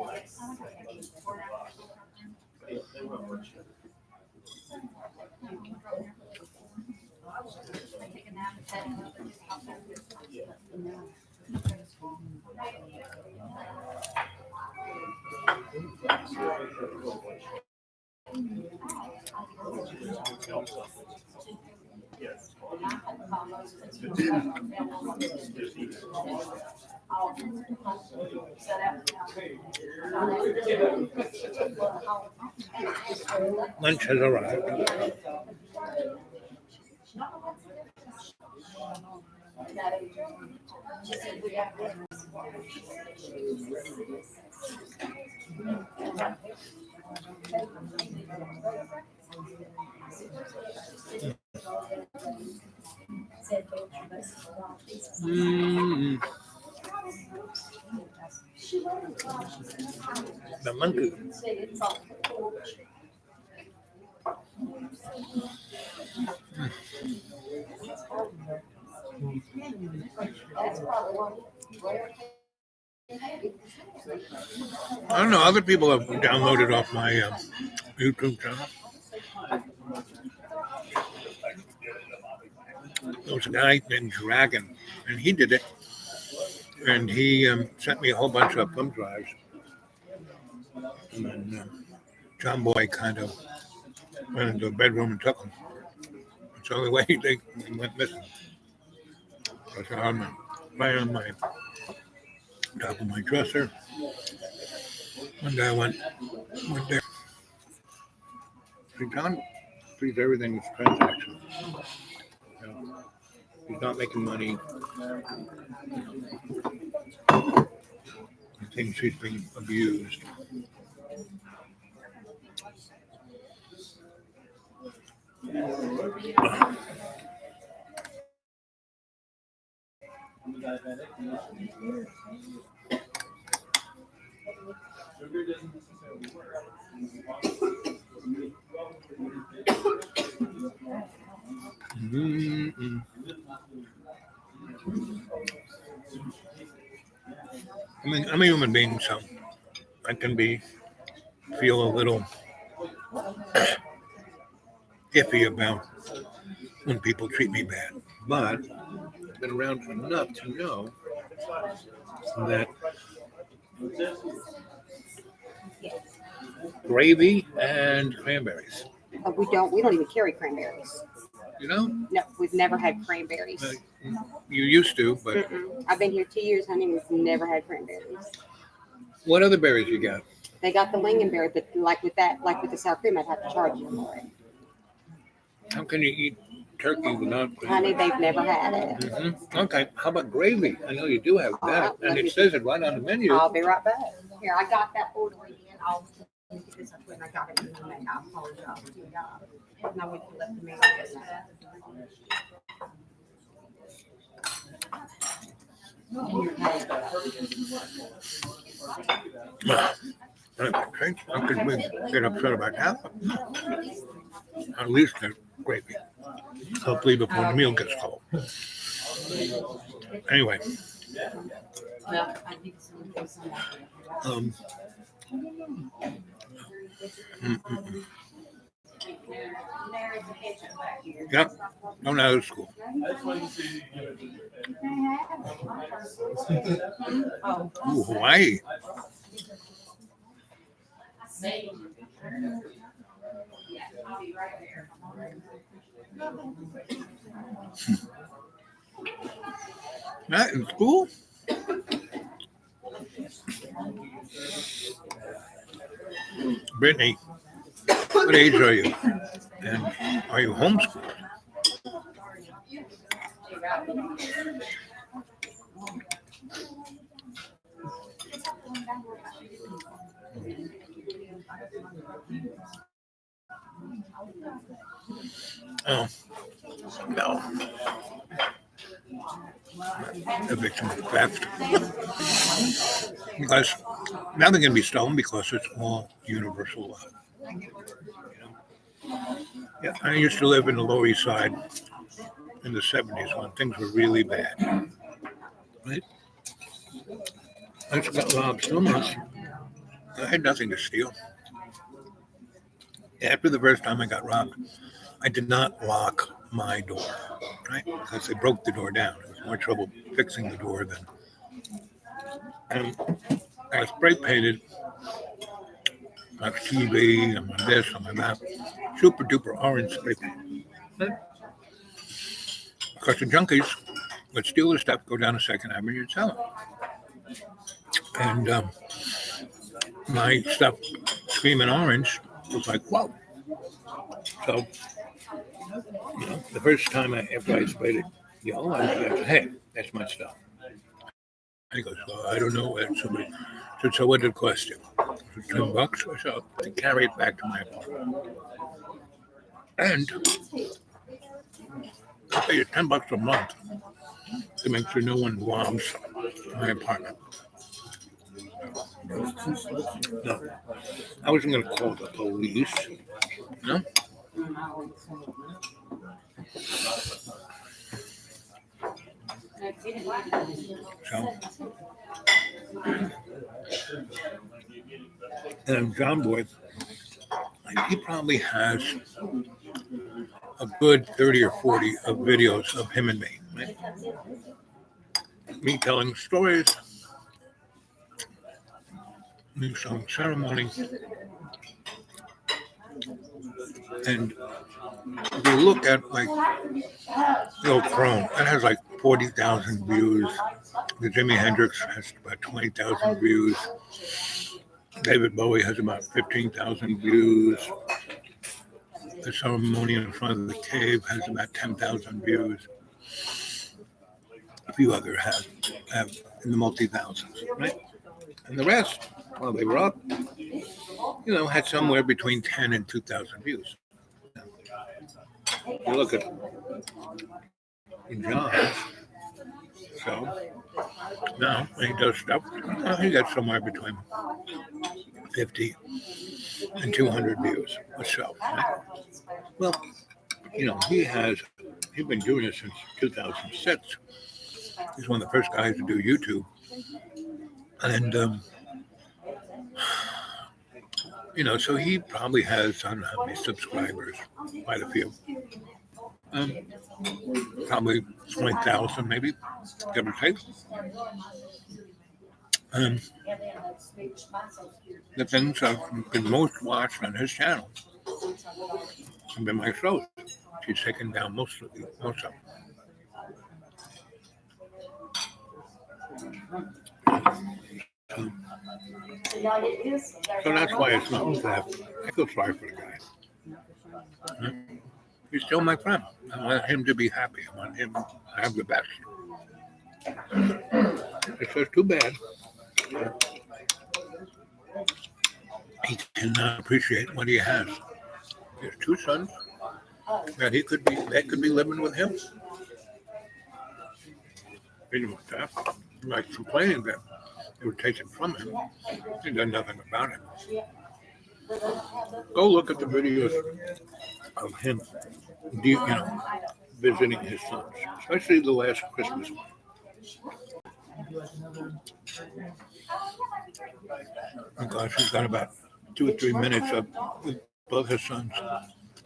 Lunch has arrived. Mm, the monkey. I don't know. Other people have downloaded off my YouTube channel. There was a guy named Dragon, and he did it. And he sent me a whole bunch of thumb drives. And then John Boy kind of went into the bedroom and took them. It's the only way they went missing. So I had on my top of my dresser. One day I went there. Hey, John treats everything as transactional. You know, he's not making money. He thinks he's being abused. Mm-mm. I mean, I'm a human being, so I can feel a little iffy about when people treat me bad. But I've been around enough to know that gravy and cranberries. We don't even carry cranberries. You know, No, we've never had cranberries. you used to, but I've been here 2 years, honey. We've never had cranberries. what other berries you got? They got the lingonberry, but like with the sour cream, I'd have to charge you for it. How can you eat turkey without Honey, cranberries? they've never had it. Okay, how about gravy? I know you do have that, and it says it right on the menu. I'll be right back. Here, I got that order again. I'll get this up when I got it in the mail. I apologize to y'all. Now we can let the mail get that. I could get upset about that. At least the gravy. Hopefully before the meal gets cold. Anyway. Yep, don't out of school. Ooh, Hawaii. Not in school? Brittany, what age are you? And are you homeschooled? Oh, no. A victim of theft. Because nothing can be stolen because it's all universal law. Yeah, I used to live in the Lower East Side in the 70s when things were really bad. Right? I just got robbed so much. I had nothing to steal. After the first time I got robbed, I did not lock my door, right? Because they broke the door down. It was more trouble fixing the door than. And I spray painted my TV and my this and my that. Super duper orange spray paint. Right? Because the junkies would steal the stuff, go down to Second Avenue and sell it. And my stuff screaming orange was like, whoa. So, the first time after I sprayed it yellow, I said, hey, that's my stuff. And he goes, well, I don't know. And somebody said, so what did it cost you? $10. I said, I carry it back to my apartment. And I pay you $10 a month to make sure no one robs my apartment. No, I wasn't going to call the police. No. So, and John Boy, he probably has a good 30 or 40 of videos of him and me. Right? Me telling stories, me showing ceremony. And if you look at like the old Crone, that has like 40,000 views. The Jimi Hendrix has about 20,000 views. David Bowie has about 15,000 views. The ceremony in front of the cave has about 10,000 views. A few other have in the multi-thousands, right? And the rest, well, they were up, had somewhere between 10 and 2,000 views. You look at John, so now when he does stuff, he gets somewhere between 50 and 200 views or so. Right? Well, he's been doing this since 2006. He's one of the first guys to do YouTube. And, so he probably has, I don't know how many subscribers, quite a few. Probably 20,000, maybe, give or take. The things have been most watched on his channel have been my shows. She's taken down most of them. So that's why it's not that. I feel sorry for the guy. He's still my friend. I want him to be happy. I want him to have the best. It's just too bad he cannot appreciate what he has. He has 2 sons that could be living with him. He didn't want that. Like complaining that they were taken from him. He done nothing about it. Go look at the videos of him, visiting his sons, especially the last Christmas one. Oh gosh, he's got about 2 or 3 minutes of both his sons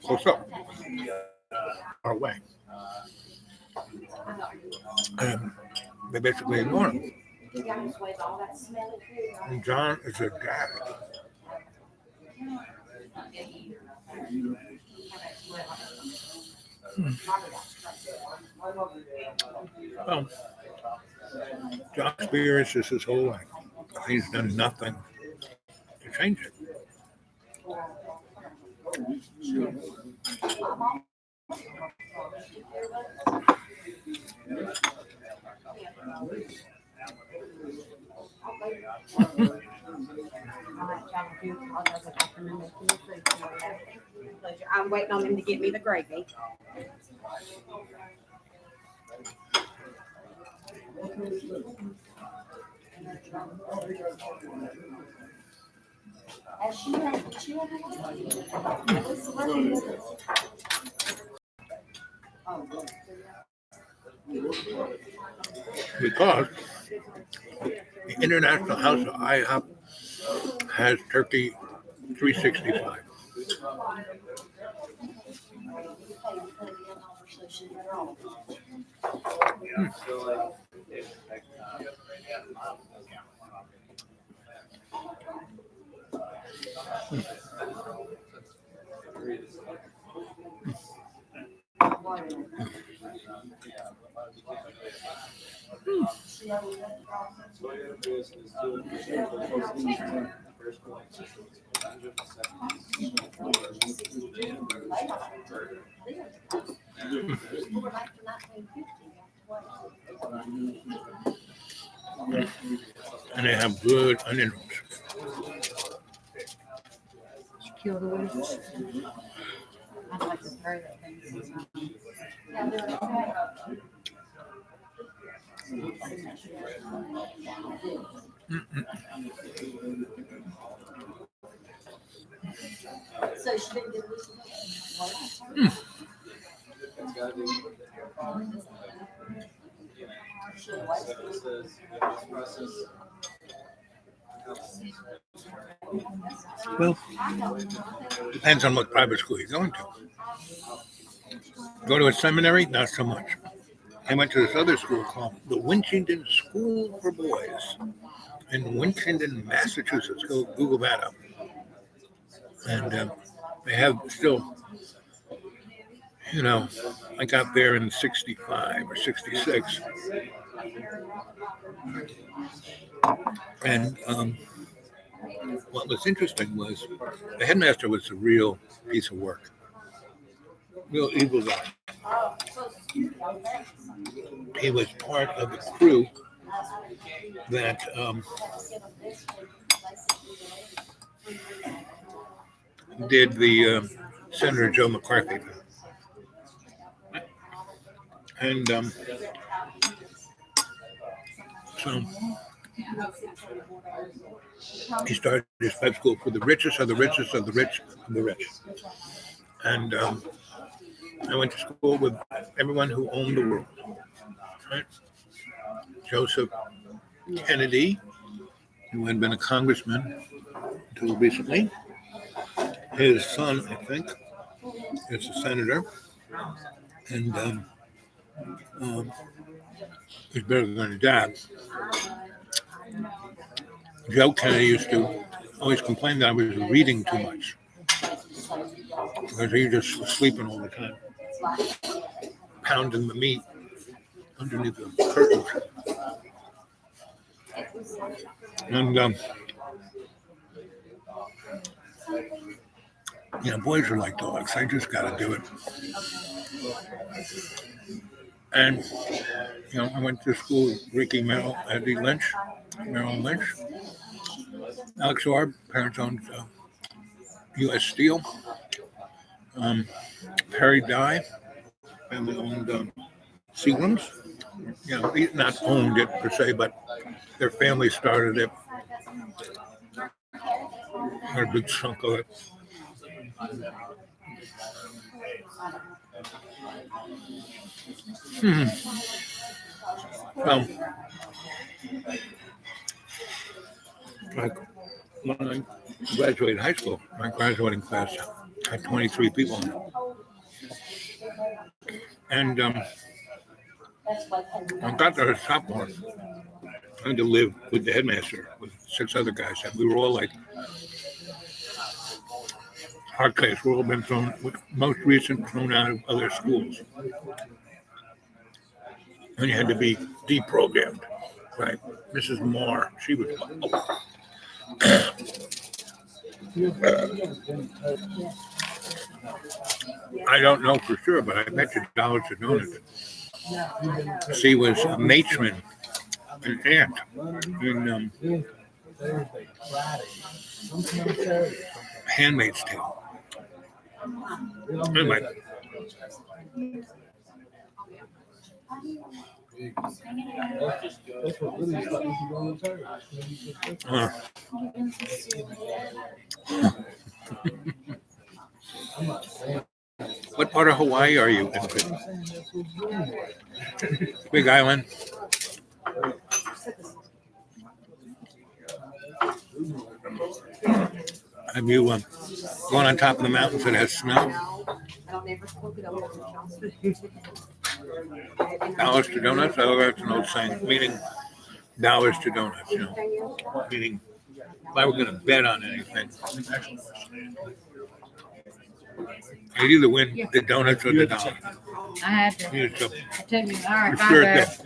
close up, far away. And they basically ignore him. And John is a dad. Well, John experienced this his whole life. He's done nothing to change it. I'm waiting on him to get me the gravy. Because the International House of IHOP has turkey 365. And they have good onion rings. I'd like to throw that thing. So she didn't get this. Well, depends on what private school you're going to. Go to a seminary, not so much. I went to this other school called the Winchington School for Boys in Winchington, Massachusetts. Go Google that up. And they have still, I got there in 65 or 66. And what was interesting was the headmaster was a real piece of work. real evil guy. He was part of the crew that did the Senator Joe McCarthy thing. And so he started his prep school for the richest of the richest of the rich of the rich. And I went to school with everyone who owned the world. Right? Joseph Kennedy, who had been a congressman until recently. His son, I think, is a senator. And he's better than his dad. Joe Kennedy used to always complain that I was reading too much because he just was sleeping all the time, pounding the meat underneath the curtains. And boys are like dogs. They just got to do it. And I went to school with Ricky Merrill, Eddie Lynch, Merrill Lynch, Alex Orb, parents owned U.S. Steel, Perry Dye, family owned Seagrams. He not owned it per se, but their family started it. Had a big chunk of it. Like when I graduated high school, my graduating class had 23 people in it. And I got there as a sophomore. I had to live with the headmaster with 6 other guys. And we were all like hard case. We've all been thrown, most recent thrown out of other schools. And you had to be deprogrammed, right? Mrs. Moore, she was. I don't know for sure, but I bet you dollars to donut. She was a matron, an aunt in Handmaid's Tale. Anyway. What part of Hawaii are you in? Big Island. Have you gone on top of the mountains that has snow? Dollars to donuts? Oh, that's an old saying. Meaning dollars to donuts, Meaning if I were going to bet on anything, I'd either win the donuts or the dollar. I had to. Yeah, so I took you. All right, for bye, sure Barry. that-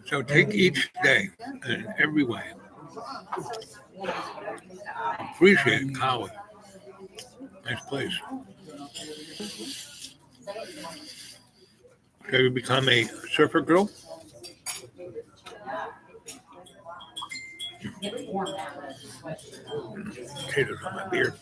So take each day and in every way. Appreciate college. Nice place. Have you become a surfer girl? Potatoes on my beard.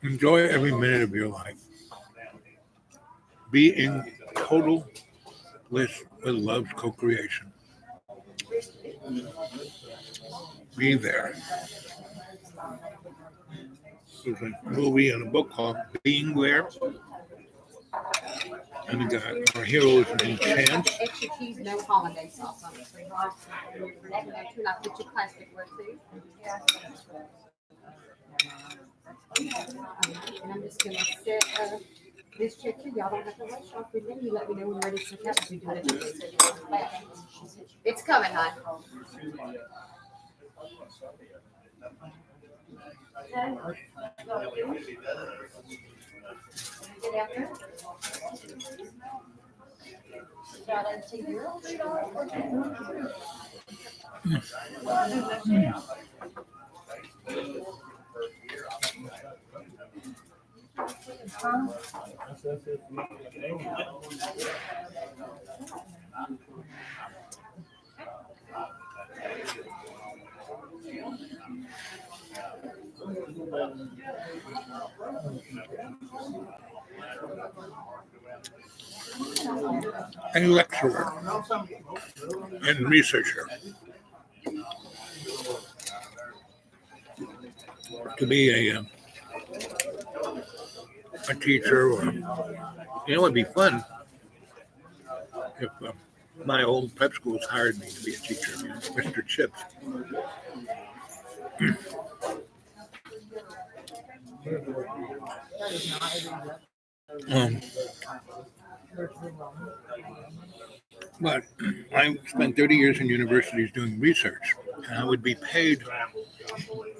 Enjoy every minute of your life. Be in total bliss with love's co-creation. Be there. There's a movie and a book called Being There. And the guy, our hero is named Chance. Extra cheese, no hollandaise sauce on it, sweetheart. And I put your plastic where too. And I'm just gonna set this check here. Y'all don't have to rush off with me. You let me know when you're ready to pick up. We do it. It's coming, hon. Get out there. A lecturer and researcher. To be a teacher, or it'd be fun if my old prep schools hired me to be a teacher, Mr. Chips. But I spent 30 years in universities doing research, and I would be paid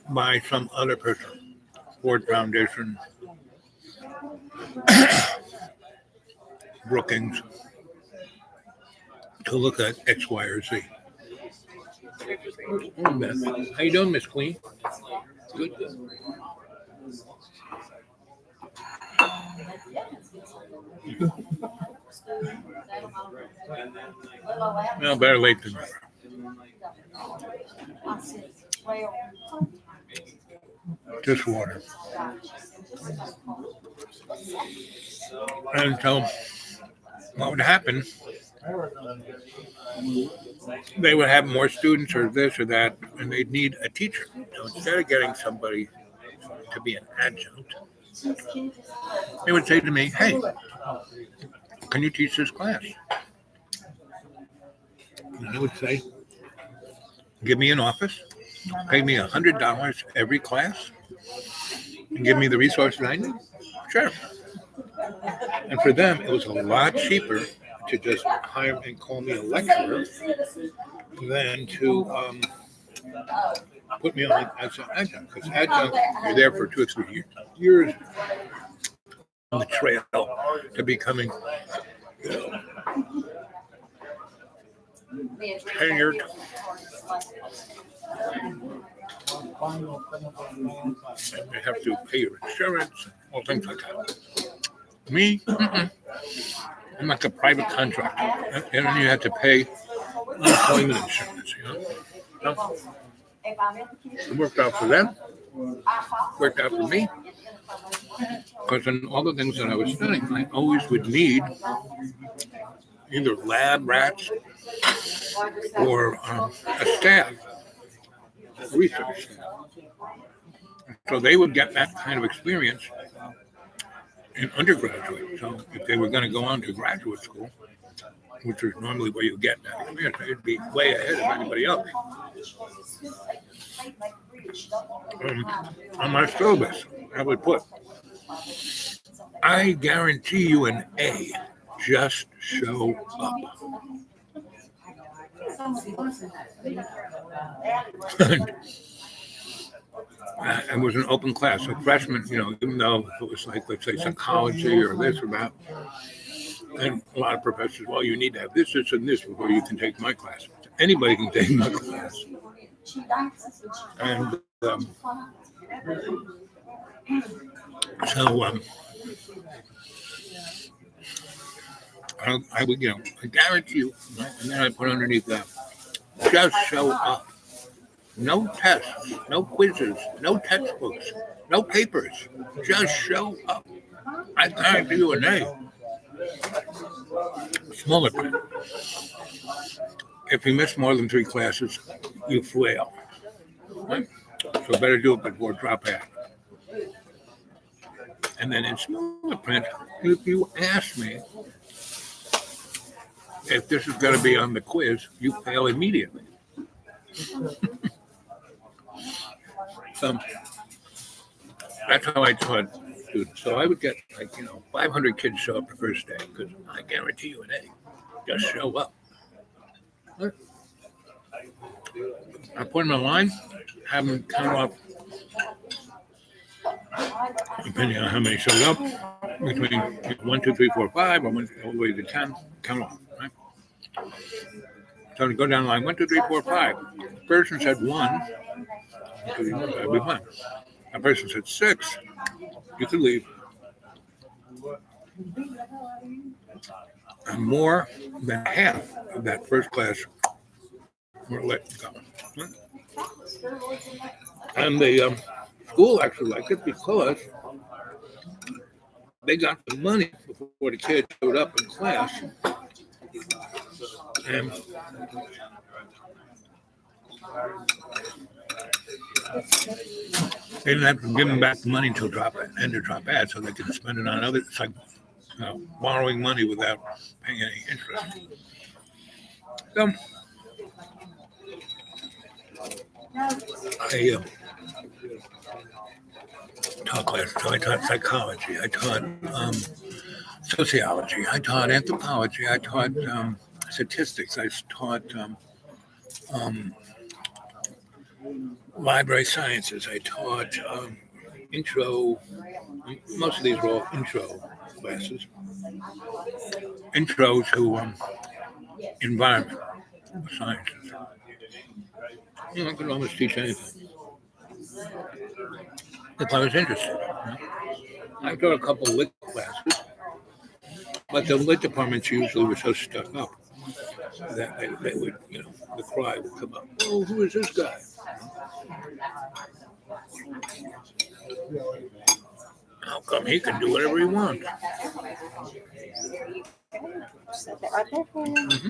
by some other person, Ford Foundation, Brookings, to look at X, Y, or Z. How you doing, Miss Queen? Good. Well, better late than never. Just water. And so what would happen, they would have more students or this or that, and they'd need a teacher. So instead of getting somebody to be an adjunct, they would say to me, hey, can you teach this class? And I would say, give me an office, pay me $100 every class, and give me the resources I need. Sure. And for them, it was a lot cheaper to just hire and call me a lecturer than to put me on as an adjunct. Because adjunct, you're there for 2 or 3 years on the trail to becoming tenured. And they have to pay your insurance, all things like that. Me, I'm like a private contractor, and then you have to pay unemployment insurance. No? It worked out for them, worked out for me, because in all the things that I was studying, I always would need either lab rats or a staff, research staff. So they would get that kind of experience in undergraduate. So if they were going to go on to graduate school, which is normally where you get that experience, they'd be way ahead of anybody else. On my syllabus, I would put, I guarantee you an A, just show up. It was an open class, so freshmen, even though it was like, let's say, psychology or this or that, and a lot of professors, well, you need to have this, and this before you can take my class. Anybody can take my class. And So I would, I guarantee you, and then I put underneath that, just show up. No tests, no quizzes, no textbooks, no papers. Just show up. I guarantee you an A. Smaller print. If you miss more than 3 classes, you fail. Right? So better do it before drop out. And then in smaller print, if you ask me if this is going to be on the quiz, you fail immediately. So that's how I taught students. So I would get 500 kids show up the first day because I guarantee you an A. Just show up. I put them in line, have them count off, depending on how many showed up, between 1, 2, 3, 4, 5, or all the way to 10, count off. Right? So to go down the line, 1, 2, 3, 4, 5. The person said 1, so you know that would be 1. A person said 6, you could leave. And more than half of that first class were let go. And the school actually liked it because they got the money before the kids showed up in class. And they didn't have to give them back the money until end of drop ad, so they could spend it on other. It's like borrowing money without paying any interest. So I taught classes. So I taught psychology. I taught sociology. I taught anthropology. I taught statistics. I taught library sciences. I taught intro. Most of these were all intro classes. Intro to environment sciences. I could almost teach anything if I was interested. I taught a couple of lit classes, but the lit departments usually were so stuck up that they would, the cry would come up. Oh, who is this guy? How come he can do whatever he wants? Set that right there for you. Mm-hmm.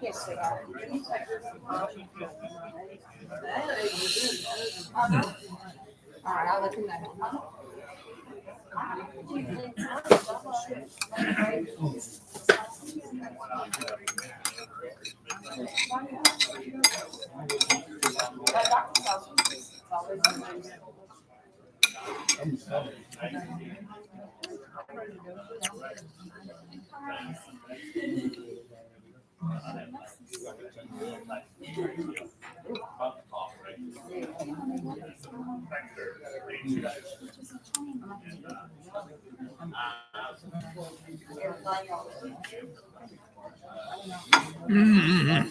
Yes, we All right, I'll let you know. Mm-hmm.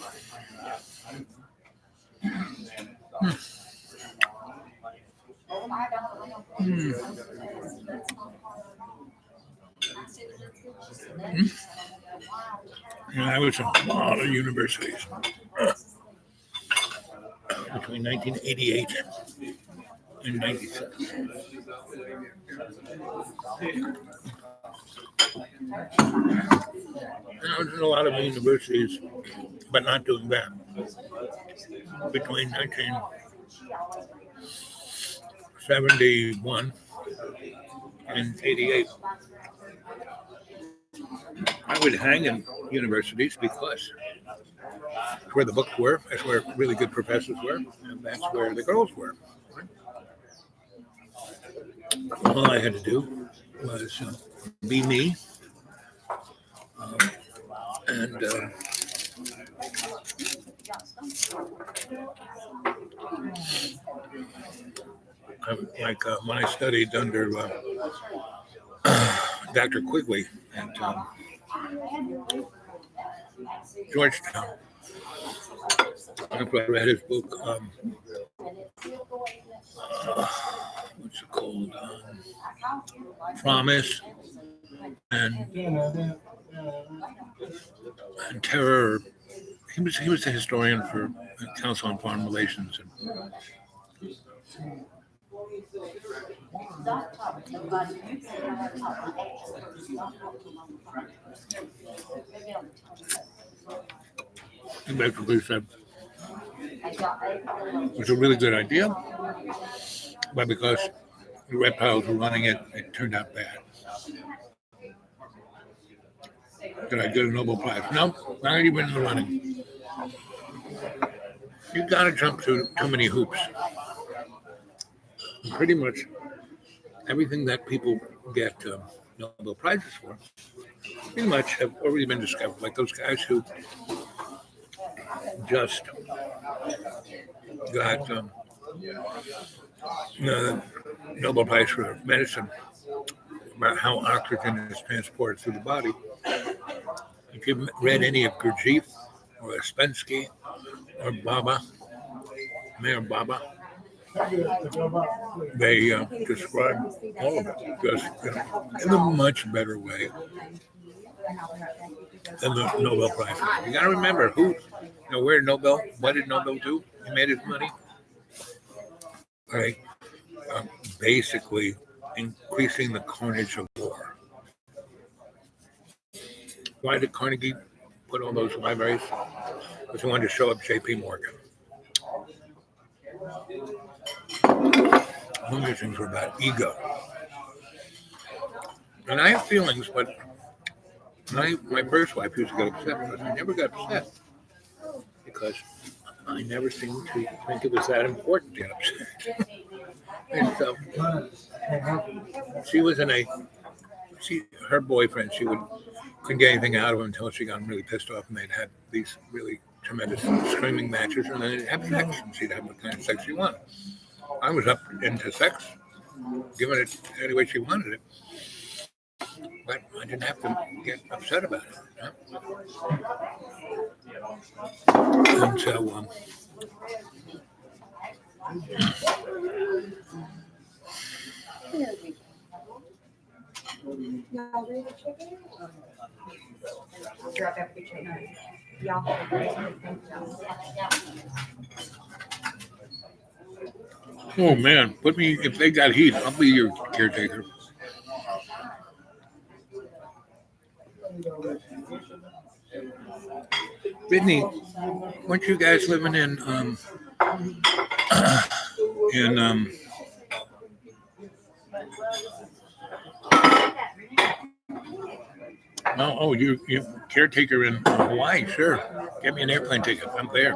I was in a lot of universities between 1988 and 97. And I was in a lot of universities, but not doing that. Between 1971 and 88. I would hang in universities because that's where the books were, that's where really good professors were, and that's where the girls were. All I had to do was be me, and like when I studied under Dr. Quigley at Georgetown, after I read his book, let's what's it called? Promise and Terror. He was the historian for Council on Foreign Relations. And he basically said it was a really good idea, but because the reptiles were running it, it turned out bad. Did I get a Nobel Prize? No, not even in the running. You got to jump through too many hoops. And pretty much everything that people get Nobel Prizes for, pretty much have already been discovered. Like those guys who just got the Nobel Prize for medicine about how oxygen is transported through the body. If you've read any of Gurdjieff or Ouspensky or Mayor Baba, they describe all of it just in a much better way than the Nobel Prize. You got to remember where Nobel, what did Nobel do? He made his money by basically increasing the carnage of war. Why did Carnegie put all those libraries? Because he wanted to show up J.P. Morgan. One of the things were about ego. And I have feelings, but my first wife used to get upset because I never got upset because I never seemed to think it was that important to get upset. And so she was her boyfriend, couldn't get anything out of him until she got him really pissed off, and they'd had these really tremendous screaming matches, and then they'd have sex, and she'd have the kind of sex she wanted. I was up into sex, giving it any way she wanted it, but I didn't have to get upset about it. And so, Y'all ready to check it out? I'll grab everything. Y'all have a great day. oh man, if they got heat, I'll be your caretaker. Brittany, weren't you guys living in you caretaker in Hawaii? Sure, get me an airplane ticket. I'm there.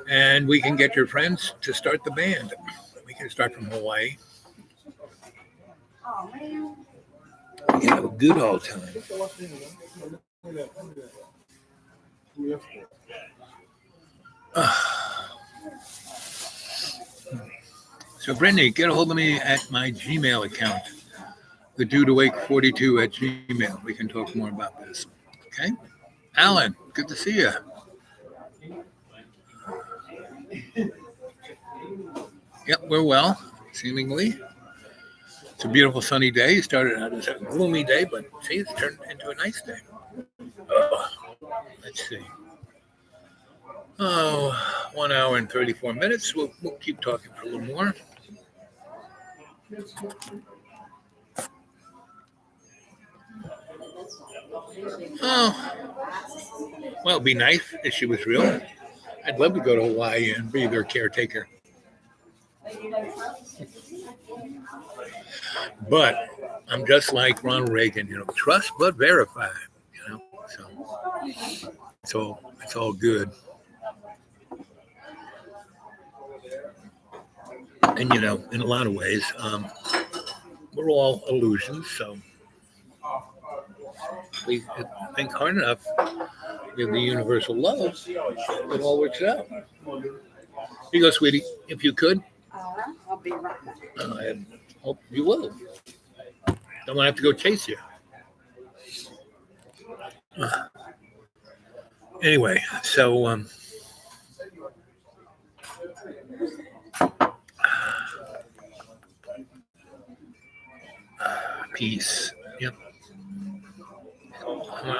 And we can get your friends to start the band. We can start from Hawaii. We can have a good old time. So, Brittany, get a hold of me at my Gmail account, thedudeawake42@gmail. We can talk more about this. Okay? Alan, good to see you. Yep, we're well, seemingly. It's a beautiful sunny day. It started out as a gloomy day, but see, it's turned into a nice day. Let's see. 1 hour and 34 minutes. We'll keep talking for a little more. Well, it'd be nice if she was real. I'd love to go to Hawaii and be their caretaker. But I'm just like Ronald Reagan, trust but verify, so it's all good. And, in a lot of ways, we're all illusions. So if we think hard enough with the universal love, it all works out. Here you go, sweetie. If you could. I'll be right back. I hope you will. Don't want to have to go chase you. Anyway, so peace. Yep.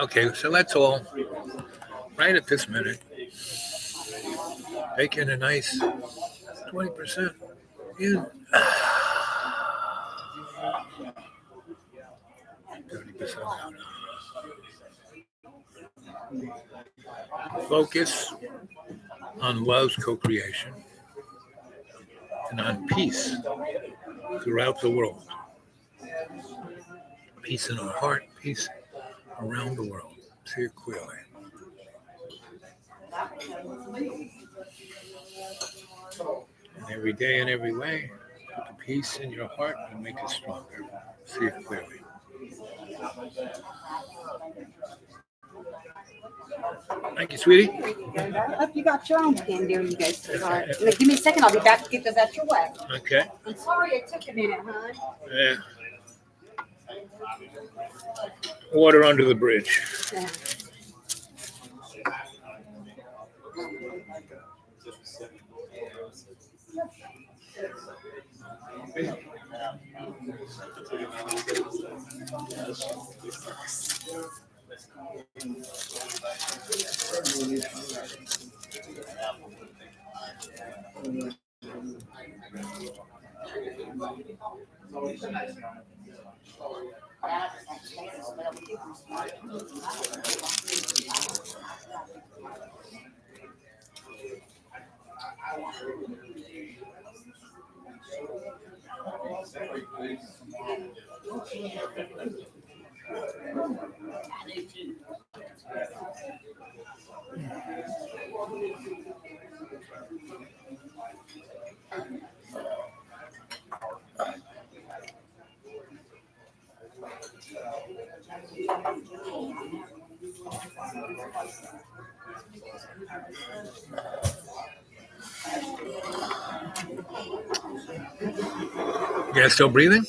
Okay, so let's all right at this minute take in a nice 20% in. 30% out. Focus on love's co-creation and on peace throughout the world. Peace in our heart, peace around the world. See it clearly. And every day and every way, put the peace in your heart and make it stronger. See it clearly. Thank you, sweetie. Up, you got your own pen there, you guys. Give me a second, I'll be back to get those out your way. Okay. I'm sorry it took a minute, hon. Yeah. Water under the bridge. Yeah. You guys still breathing?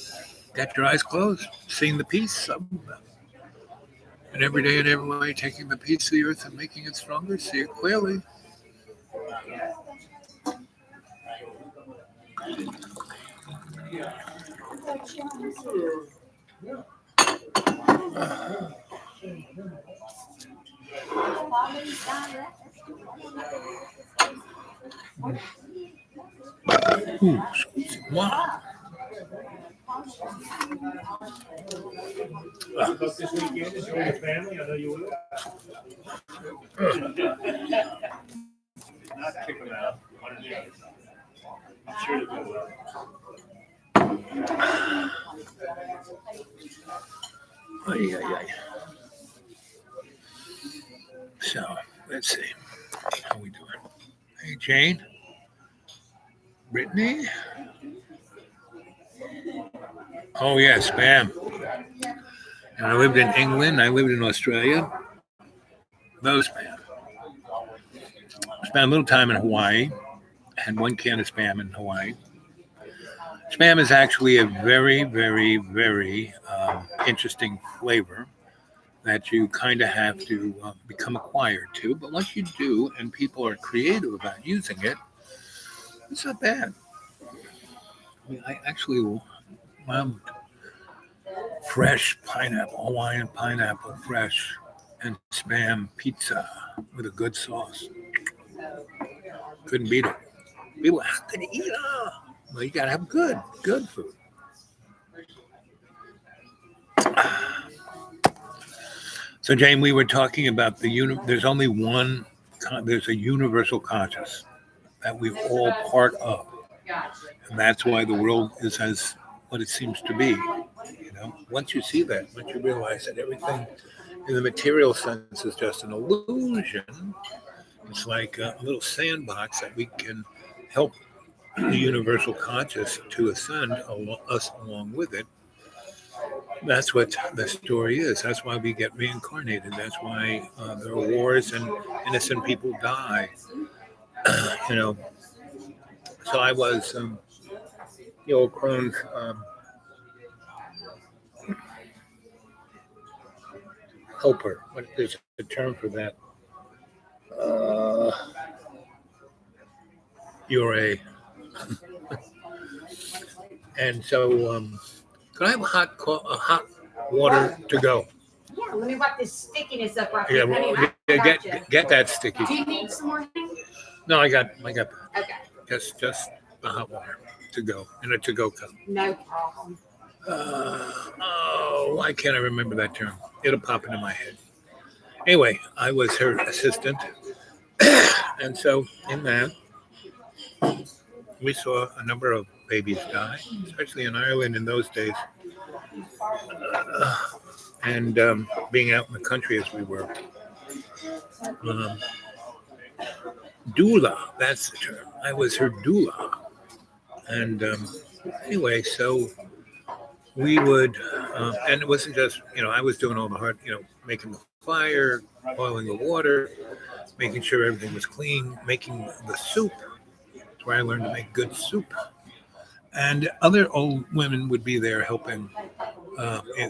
Got your eyes closed? Seeing the peace? And every day and every way, taking the peace of the earth and making it stronger. See it clearly. Ooh, wow. This weekend is your family. I know you will. Not kick them out. One of the others. I'm sure they will. So let's see. How we doing? Hey, Jane. Brittany. Oh yeah, spam. And I lived in England. I lived in Australia. No spam. Spent a little time in Hawaii. Had one can of spam in Hawaii. Spam is actually a very, very, very interesting flavor that you kind of have to become acquired to. But once you do, and people are creative about using it, it's not bad. I mean, I actually loved fresh pineapple, Hawaiian pineapple, fresh, and spam pizza with a good sauce. Couldn't beat it. People, how can you eat it? Well, you gotta have good food. So, Jane, we were talking about there's only one. There's a universal conscious that we're all part of, and that's why the world is as what it seems to be. You know, once you see that, once you realize that everything in the material sense is just an illusion, it's like a little sandbox that we can help the universal conscious to ascend us along with it. That's what the story is. That's why we get reincarnated. That's why there are wars and innocent people die. You know. So I was the old crone's helper. What is a term for that? Uh, you're a, and so could I have a hot water to go? Yeah, let me wipe this stickiness up right Yeah, quick, honey. well, I yeah, got you. get that sticky. Do you need some more, honey? No, I got Okay, just the hot water to go in a to go cup. no problem. Why can't I remember that term? It'll pop into my head. Anyway, I was her assistant, and so in that we saw a number of babies die, especially in Ireland in those days. And being out in the country as we were, um, doula, that's the term. I was her doula. And anyway, so we would, and it wasn't just, I was doing all the hard, making the fire, boiling the water, making sure everything was clean, making the soup. That's where I learned to make good soup. And other old women would be there helping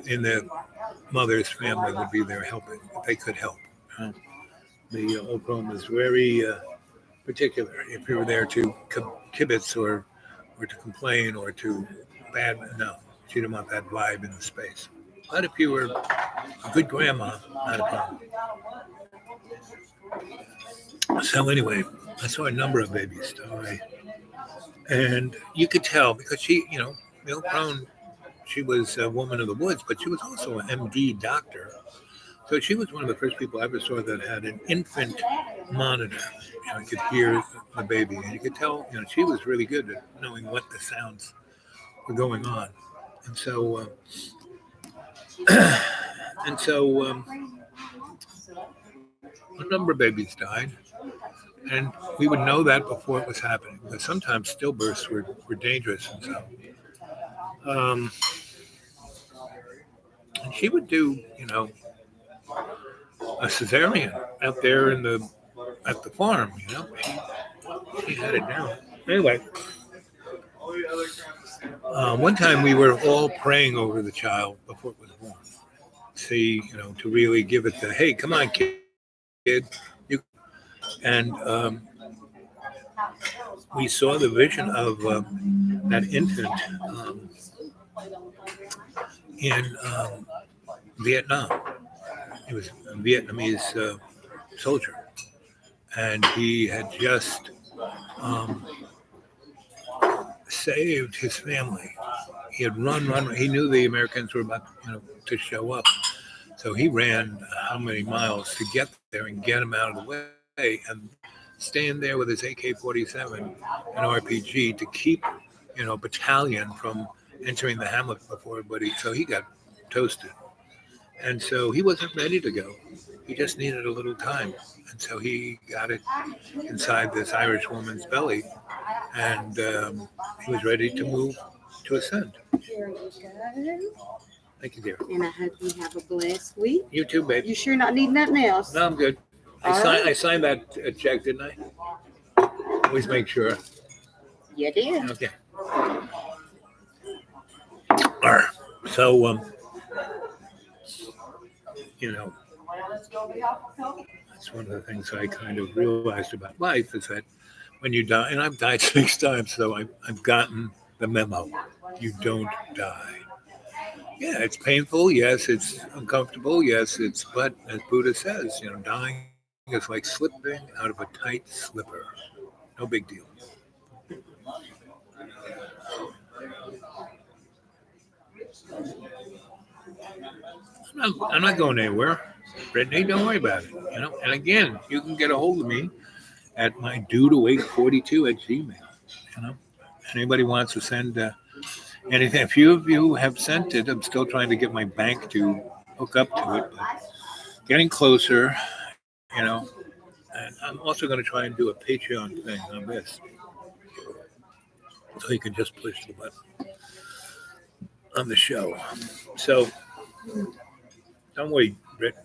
in the mother's family would be there helping if they could help. The old home was very particular. If you were there to kibitz or to complain or to no, she didn't want that vibe in the space. But if you were a good grandma, not a problem. So anyway, I saw a number of babies die, and you could tell because she, Mill Crone, she was a woman of the woods, but she was also an MD doctor. So she was one of the first people I ever saw that had an infant monitor. You could hear the baby, and you could tell, she was really good at knowing what the sounds were going on. And so, a number of babies died, and we would know that before it was happening. Because sometimes stillbirths were dangerous, and so. And she would do, a cesarean out there at the farm. She had it down. Anyway, one time we were all praying over the child before it was born. See, to really give it the hey, come on, kid, and we saw the vision of that infant in Vietnam. He was a Vietnamese soldier, and he had just saved his family. He had run. He knew the Americans were about, to show up, so he ran how many miles to get there and get them out of the way, and staying there with his AK-47 and RPG to keep, a battalion from entering the hamlet before everybody. So he got toasted. And so he wasn't ready to go. He just needed a little time. And so he got it inside this Irish woman's belly. And he was ready to move to ascend. Here you go. Thank you, dear. And I hope you have a blessed week. You too, babe. You sure not need nothing else? No, I'm good. I signed that check, didn't I? Always make sure. You did. Okay. So, that's one of the things I kind of realized about life is that when you die, and I've died 6 times, so I've gotten the memo. You don't die. Yeah, it's painful. Yes, it's uncomfortable. Yes, but as Buddha says, dying is like slipping out of a tight slipper. No big deal. I'm not going anywhere. Brittany, don't worry about it. And again, you can get a hold of me at my dudeawake42@gmail. Anybody wants to send anything. A few of you have sent it. I'm still trying to get my bank to hook up to it, but getting closer, And I'm also going to try and do a Patreon thing on this. So you can just push the button on the show. So don't worry, Britt.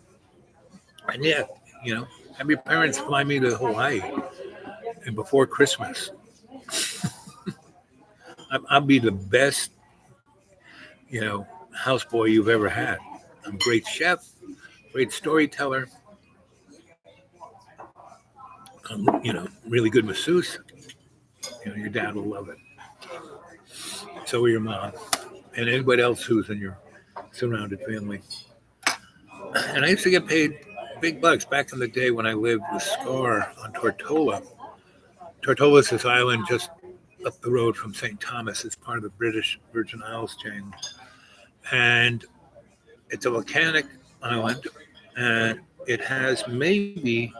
And yeah, have your parents fly me to Hawaii and before Christmas. I'll be the best, houseboy you've ever had. I'm a great chef. great storyteller, really good masseuse. Your dad will love it. So will your mom, and anybody else who's in your surrounded family. And I used to get paid big bucks back in the day when I lived with Scar on Tortola. Tortola is this island just up the road from St. Thomas. It's part of the British Virgin Isles chain. And it's a volcanic island, and it has maybe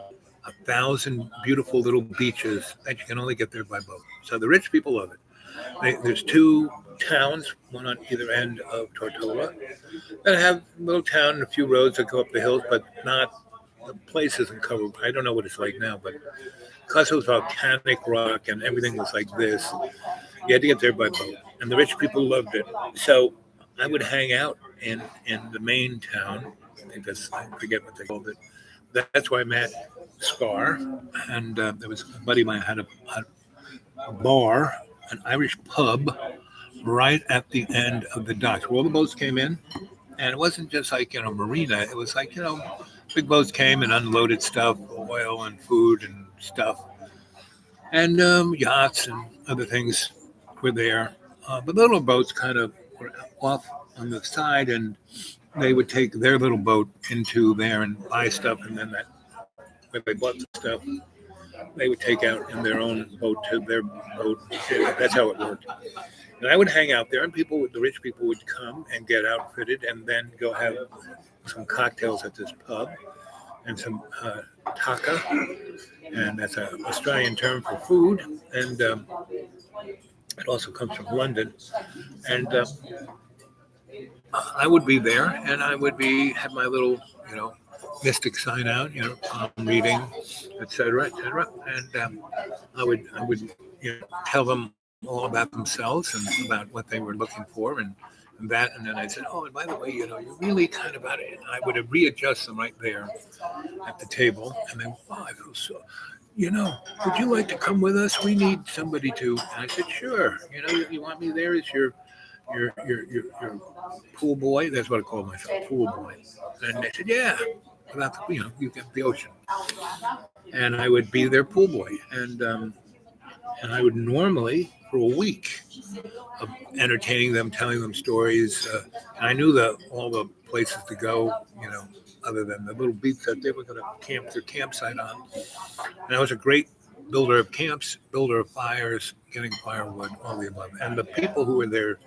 1,000 beautiful little beaches that you can only get there by boat. So the rich people love it. There's two towns, one on either end of Tortola, that have a little town and a few roads that go up the hills, but not the place isn't covered. I don't know what it's like now, but because it was volcanic rock and everything was like this, you had to get there by boat. And the rich people loved it. So I would hang out in the main town. I forget what they called it. That's where I met Scar. And there was a buddy of mine had a bar, an Irish pub, right at the end of the docks where all the boats came in. And it wasn't just like, marina. It was like, big boats came and unloaded stuff, oil and food and stuff. And yachts and other things were there. But little boats kind of were off on the side, and they would take their little boat into there and buy stuff. And then when they bought the stuff, they would take out in their own boat to their boat. That's how it worked. And I would hang out there, and the rich people would come and get outfitted and then go have some cocktails at this pub and some taka, and that's an Australian term for food, and it also comes from London. And I would be there, and I would have my little, mystic sign out, palm reading, etc., etc., and I would, tell them all about themselves and about what they were looking for, and that, and then I said, oh, and by the way, you're really kind of about it. And I would readjust them right there at the table, and then, I feel so, would you like to come with us? We need somebody to. And I said, sure. You want me there as your pool boy? That's what I call myself, pool boy. And they said, yeah. About you get the ocean, and I would be their pool boy, and I would normally for a week entertaining them, telling them stories, and I knew all the places to go, other than the little beach that they were going to camp their campsite on. And I was a great builder of camps, builder of fires, getting firewood, all the above. And the people who were their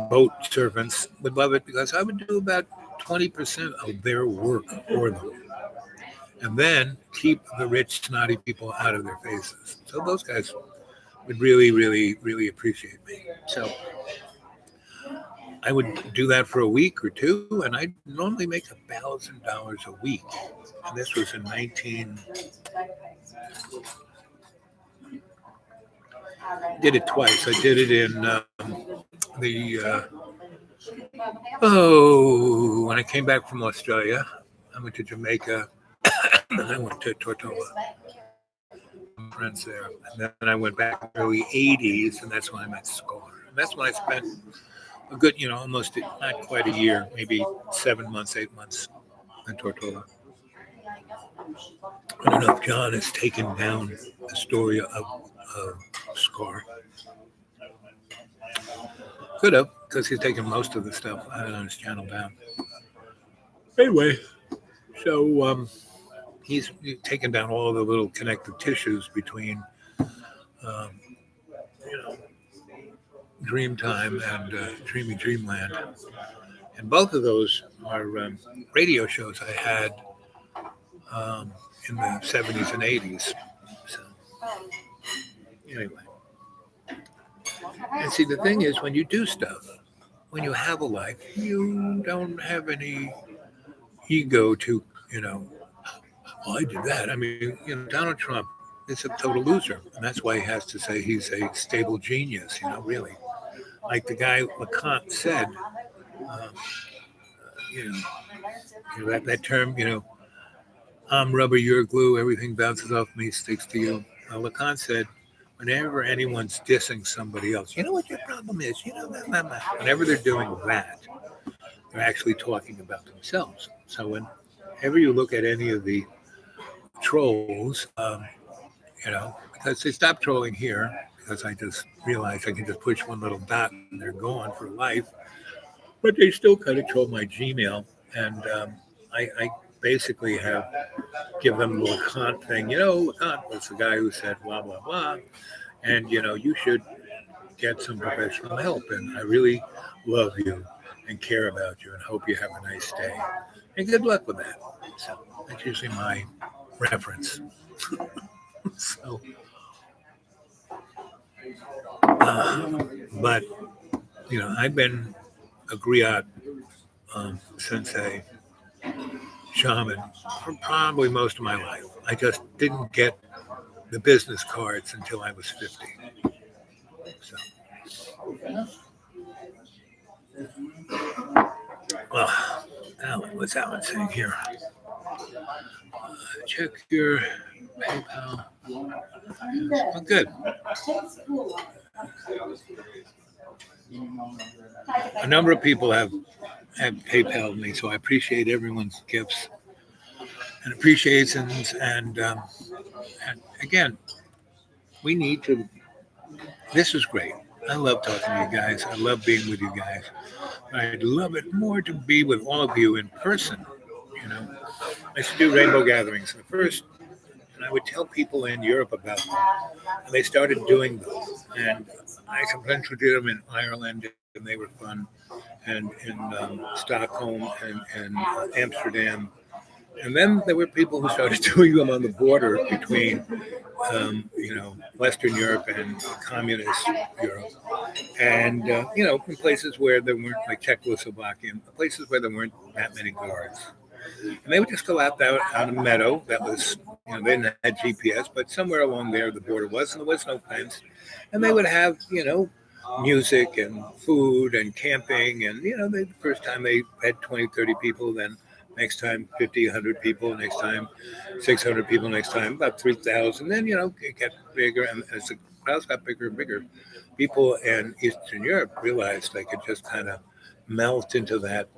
boat servants would love it because I would do about 20% of their work for them, and then keep the rich, snotty people out of their faces. So those guys would really, really, really appreciate me. So I would do that for a week or two, and I'd normally make $1,000 a week. And this was in 19. Did it twice. I did it in when I came back from Australia. I went to Jamaica, and I went to Tortola. Friends there, and then I went back in the early '80s, and that's when I met Scar. And that's when I spent a good, almost not quite a year, maybe 7 months, 8 months in Tortola. I don't know if John has taken down the story of Scar. Could have, because he's taken most of the stuff on his channel down. Anyway, so he's taken down all the little connective tissues between, Dreamtime and Dreamy Dreamland. And both of those are radio shows I had in the 70s and 80s. So, anyway. And see, the thing is, when you do stuff, when you have a life, you don't have any ego to, oh, I did that. I mean, Donald Trump is a total loser. And that's why he has to say he's a stable genius, really. Like the guy LeConte said, that term, I'm rubber, you're glue, everything bounces off me, sticks to you. LeConte said, whenever anyone's dissing somebody else, you know what your problem is, whenever they're doing that, they're actually talking about themselves. So whenever you look at any of the trolls, because they stopped trolling here because I just realized I can just push one little dot and they're gone for life. But they still kind of troll my Gmail, and I basically have give them the LeConte thing. LeConte was the guy who said blah blah blah, and you should get some professional help. And I really love you and care about you and hope you have a nice day. And good luck with that. So that's usually my reference. So, but I've been a griot sensei shaman for probably most of my life. I just didn't get the business cards until I was 50. So, Alan, what's Alan saying here? Check your PayPal. Oh, good. A number of people have PayPal me, so I appreciate everyone's gifts and appreciations. And again, we need to. This is great. I love talking to you guys. I love being with you guys. I'd love it more to be with all of you in person. I used to do rainbow gatherings. The first, and I would tell people in Europe about them. And they started doing those. And I sometimes did them in Ireland, and they were fun, and in Stockholm and Amsterdam. And then there were people who started doing them on the border between, Western Europe and communist Europe. And, in places where there weren't, like Czechoslovakia, places where there weren't that many guards. And they would just go out there on a meadow that was, they didn't have GPS, but somewhere along there the border was, and there was no fence. And they would have, music and food and camping. And, the first time they had 20, 30 people, then next time 50, 100 people, next time 600 people, next time about 3,000. Then, it got bigger. And as the crowds got bigger and bigger, people in Eastern Europe realized they could just kind of melt into that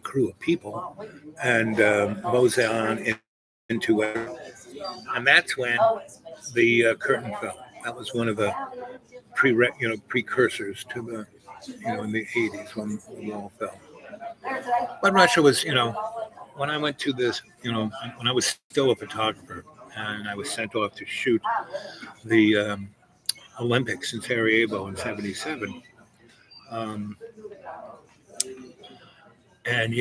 crew of people and mosey on into it. And that's when the curtain fell. That was one of the precursors to the in the 80s when the wall fell. But Russia was when I went to this when I was still a photographer and I was sent off to shoot the Olympics in Sarajevo in '77. And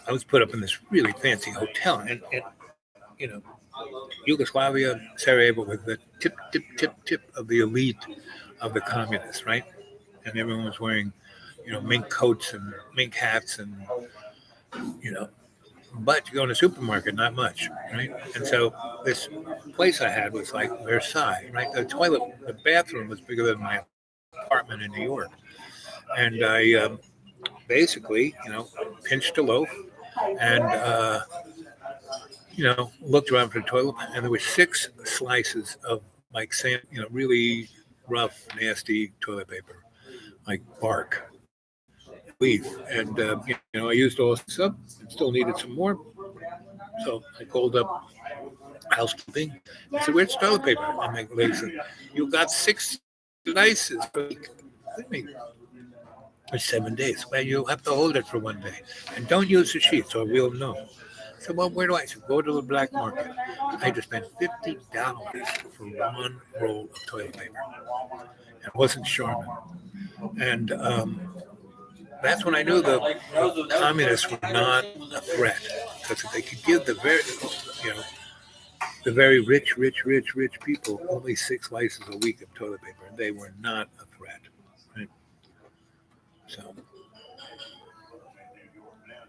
I was put up in this really fancy hotel, and Yugoslavia, Sarajevo was the tip of the elite of the communists, right? And everyone was wearing, mink coats and mink hats, and but you go in a supermarket, not much, right? And so this place I had was like Versailles, right? The bathroom was bigger than my apartment in New York, and I basically, pinched a loaf and looked around for the toilet, and there were 6 slices of like sand, really rough, nasty toilet paper, like bark, leaf, and I used all this up and still needed some more, so I called up housekeeping. I said, "Where's toilet paper?" And the lady said, "You got 6 slices." What do you mean? For 7 days. Well, you'll have to hold it for 1 day, and don't use the sheets, or we'll know. So, well, where do I? So go to the black market. I had to spend $50 for one roll of toilet paper. It wasn't Charmin, and that's when I knew the communists were not a threat, because if they could give the very rich people only 6 slices a week of toilet paper, they were not a threat. Right? So,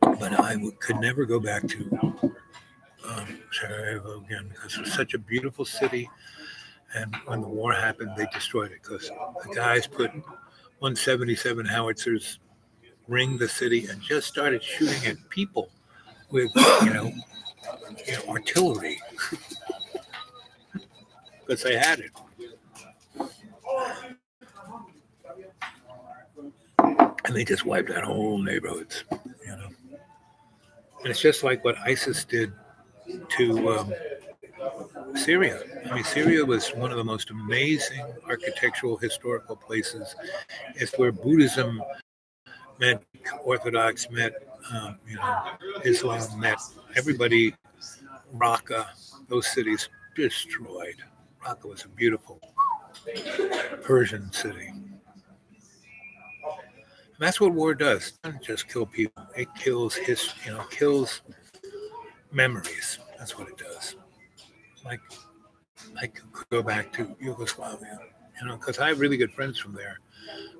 but I could never go back to Sarajevo again because it was such a beautiful city. And when the war happened, they destroyed it because the guys put 177 howitzers, ringed the city, and just started shooting at people with, artillery because they had it. And and they just wiped out whole neighborhoods, you know. And it's just like what ISIS did to Syria. I mean, Syria was one of the most amazing architectural historical places. It's where Buddhism met Orthodox, met Islam, met everybody. Raqqa, those cities destroyed. Raqqa was a beautiful Persian city. And that's what war does. It doesn't just kill people. It kills kills memories. That's what it does. Like I could go back to Yugoslavia, because I have really good friends from there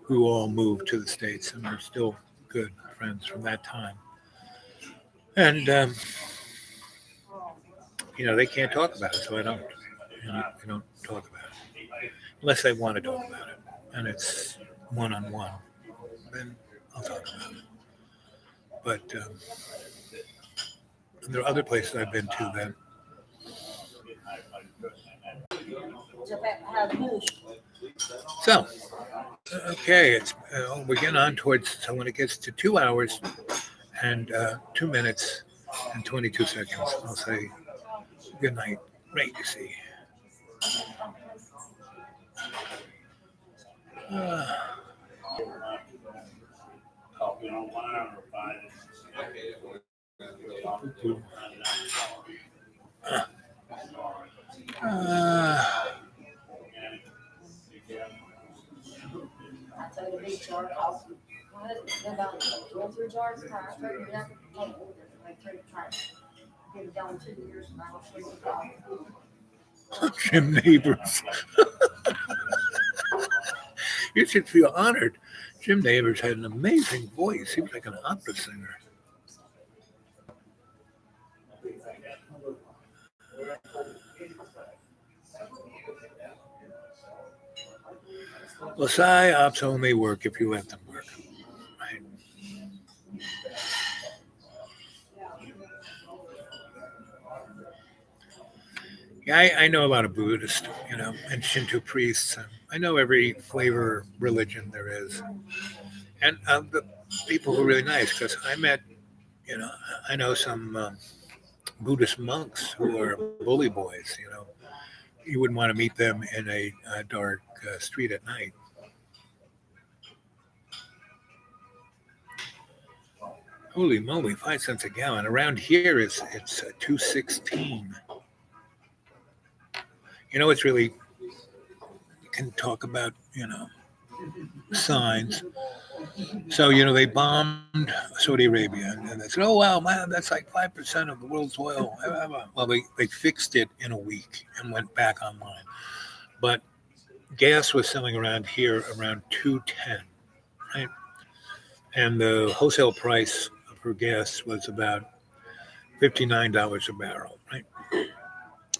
who all moved to the States and are still good friends from that time. And, they can't talk about it, so I don't. I don't talk about it. Unless they want to talk about it, and it's one-on-one, then I'll talk about it. But there are other places I've been to that. So, okay, we're getting on towards, so when it gets to 2 hours and 2 minutes and 22 seconds, I'll say good night. Great to see. Jim Neighbors. You should feel honored. Jim Neighbors had an amazing voice. He was like an opera singer. Well, psyops only work if you let them work. Right? Yeah, I know a lot of Buddhists, and Shinto priests. And I know every flavor of religion there is. And the people who are really nice, because I met, I know some Buddhist monks who are bully boys, You wouldn't want to meet them in a dark street at night. Holy moly, 5 cents a gallon. Around here it's $2.16. It's really, you can talk about, signs. So, they bombed Saudi Arabia and they said, oh, wow, man, that's like 5% of the world's oil. Well, they fixed it in a week and went back online. But gas was selling around here around $2.10, right? And the wholesale price for gas was about $59 a barrel, right?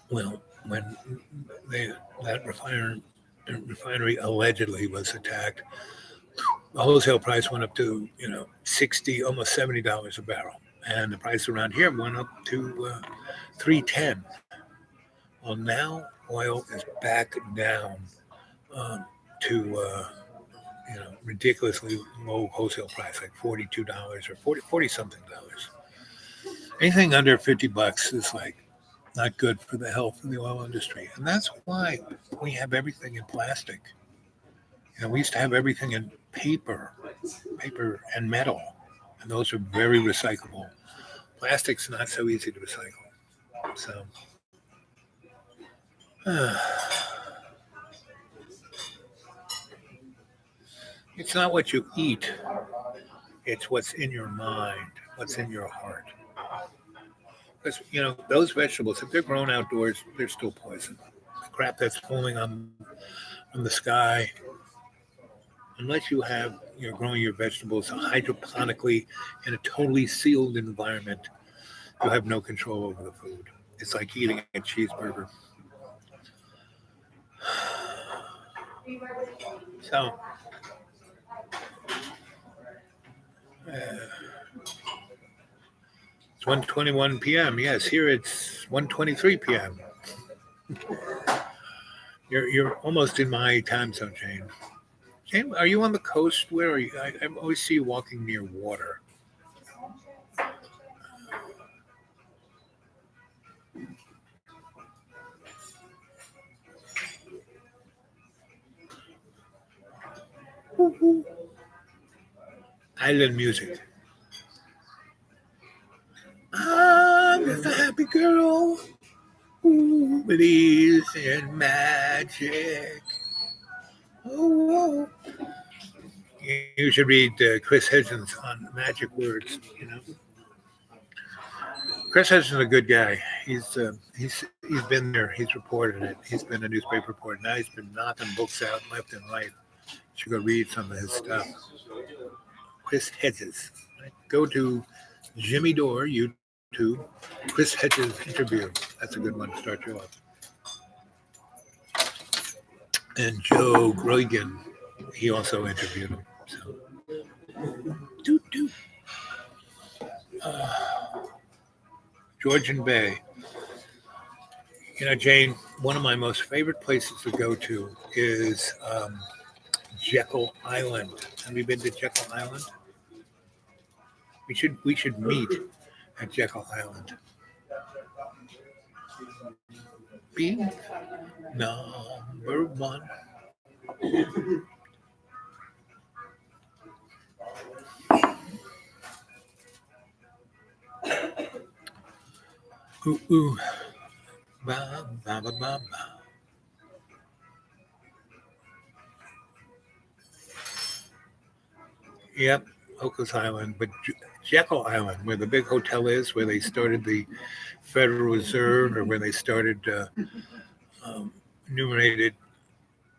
Well, when that refinery allegedly was attacked, the wholesale price went up to, $60, almost $70 a barrel. And the price around here went up to $3.10. Well, now oil is back down to, ridiculously low wholesale price, like $42 or 40 something dollars. Anything under $50 is like not good for the health of the oil industry. And that's why we have everything in plastic. We used to have everything in paper and metal, and those are very recyclable. Plastic's not so easy to recycle. So, it's not what you eat, it's what's in your mind, what's in your heart. Because, those vegetables, if they're grown outdoors, they're still poison. The crap that's falling from the sky, unless you're growing your vegetables hydroponically in a totally sealed environment, you have no control over the food. It's like eating a cheeseburger. So, it's 1:21 p.m. Yes, here it's 1:23 p.m. You're almost in my time zone, Jane. Okay, are you on the coast? Where are you? I always see you walking near water. Island music. I'm just a happy girl who believes in magic. Oh, you should read Chris Hitchens on magic words. You know, Chris Hitchens is a good guy. He's been there. He's reported it. He's been a newspaper reporter. Now he's been knocking books out left and right. You should go read some of his stuff. Chris Hedges. Right? Go to Jimmy Dore YouTube. Chris Hedges interview. That's a good one to start you off. And Joe Grogan, he also interviewed him. So, doot doot. Georgian Bay. You know, Jane, one of my most favorite places to go to is Jekyll Island. Have you been to Jekyll Island? We should meet at Jekyll Island. Be number one. Ooh ooh. Ba ba ba ba ba. Yep, Ocos Island, but Jekyll Island, where the big hotel is, where they started the Federal Reserve, or where they started enumerated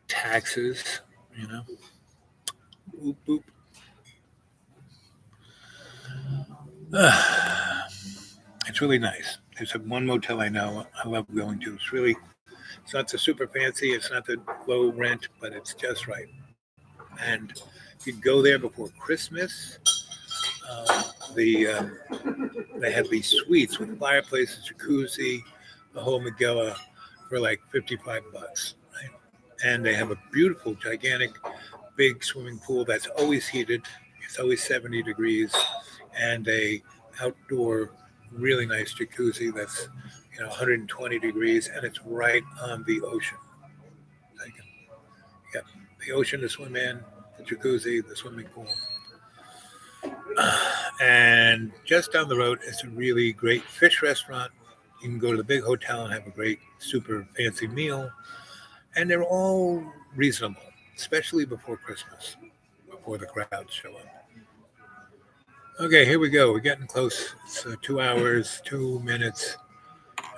taxes. You know, boop boop. It's really nice. There's one motel I know I love going to. It's not the super fancy, it's not the low rent, but it's just right. And you go there before Christmas. The They have these suites with fireplaces, jacuzzi, the whole Megillah for like $55, right? And they have a beautiful, gigantic, big swimming pool that's always heated. It's always 70 degrees, and a outdoor, really nice jacuzzi that's 120 degrees, and it's right on the ocean. Like, yeah, the ocean to swim in, the jacuzzi, the swimming pool. And just down the road is a really great fish restaurant. You can go to the big hotel and have a great, super fancy meal. And they're all reasonable, especially before Christmas, before the crowds show up. Okay, here we go. We're getting close. It's 2 hours, 2 minutes,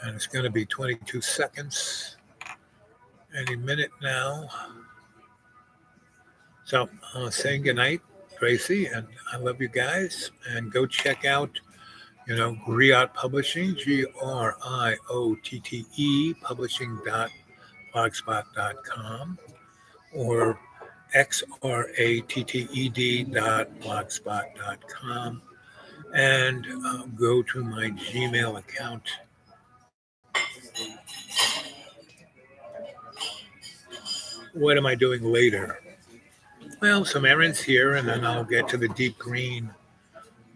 and it's going to be 22 seconds any minute now. So saying goodnight, Gracie, and I love you guys. And go check out, Griot Publishing, GRIOTTE publishing.blogspot.com, or xratted.blogspot.com, and go to my Gmail account. What am I doing later? Well, some errands here, and then I'll get to the deep green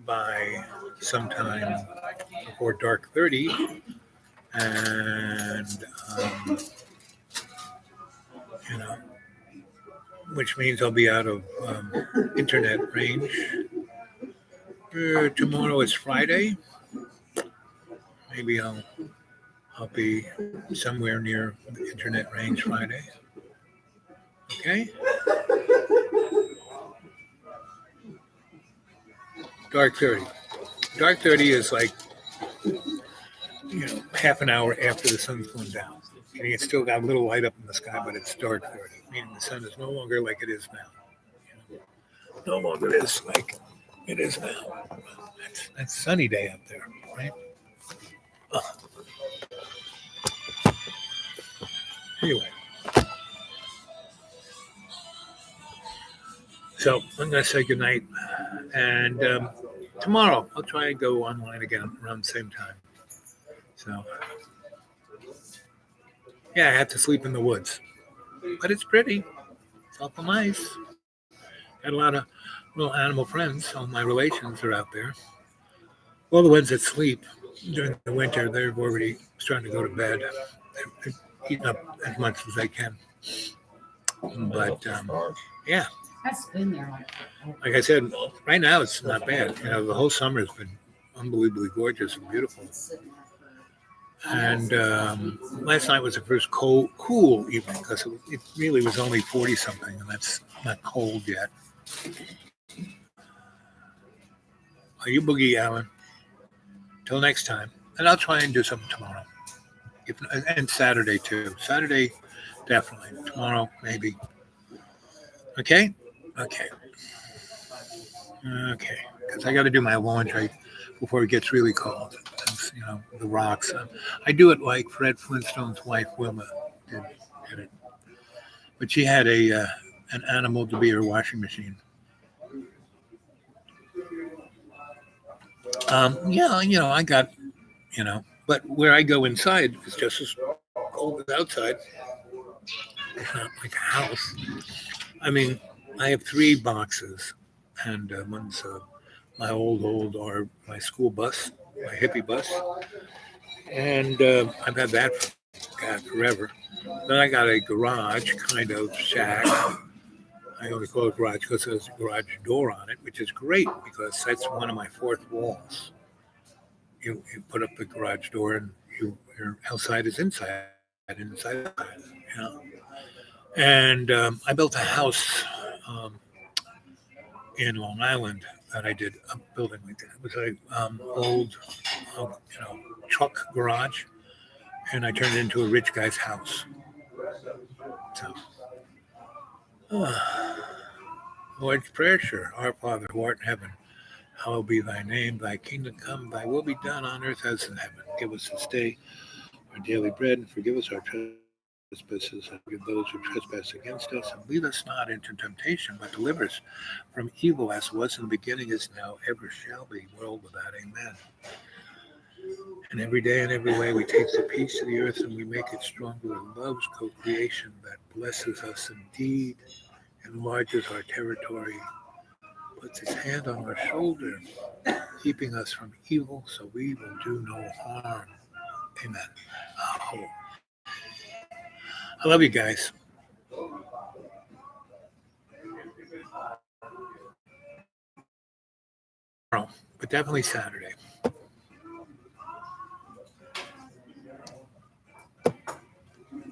by sometime before dark 30, and which means I'll be out of internet range. Tomorrow is Friday. Maybe I'll be somewhere near the internet range Friday. Okay. Dark 30. Dark 30 is like half an hour after the sun's going down. And it's still got a little light up in the sky, but it's dark 30, meaning the sun is no longer like it is now. No longer is like it is now. That's sunny day up there, right? Anyway, so I'm going to say goodnight, and tomorrow I'll try and go online again around the same time. So, yeah, I had to sleep in the woods, but it's pretty. It's awful nice. Got a lot of little animal friends. All my relations are out there. All the ones that sleep during the winter, they're already starting to go to bed. They're eating up as much as they can. But yeah, That's been there like I said, right now it's not bad. The whole summer has been unbelievably gorgeous and beautiful. And last night was the first cool evening because it really was only 40 something, and that's not cold yet. Are you boogie, Alan? Till next time, and I'll try and do something tomorrow, and Saturday too. Saturday, definitely. Tomorrow, maybe. Okay, okay, okay. Because I got to do my laundry before it gets really cold. The rocks. I do it like Fred Flintstone's wife Wilma did it, but she had an animal to be her washing machine. Yeah, I got, but where I go inside is just as cold as outside. It's not like a house. I mean, I have 3 boxes, and one's my old, or my school bus, my hippie bus, and I've had that for God, forever. Then I got a garage kind of shack. I only call it garage because there's a garage door on it, which is great because that's one of my fourth walls. You put up the garage door and your outside is inside, inside. You know. And I built a house in Long Island that I did a building like that. It was a old, truck garage, and I turned it into a rich guy's house. So, Lord's Prayer, sure. Our Father who art in heaven, hallowed be thy name. Thy kingdom come. Thy will be done on earth as in heaven. Give us this day our daily bread, and forgive us our trespasses, and forgive those who trespass against us. And lead us not into temptation, but deliver us from evil, as was in the beginning, is now, ever shall be, world without amen. And every day and every way we take the peace of the earth and we make it stronger with love's co-creation that blesses us indeed, enlarges our territory, puts his hand on our shoulder, keeping us from evil so we will do no harm. Amen. Oh. I love you guys. But definitely Saturday.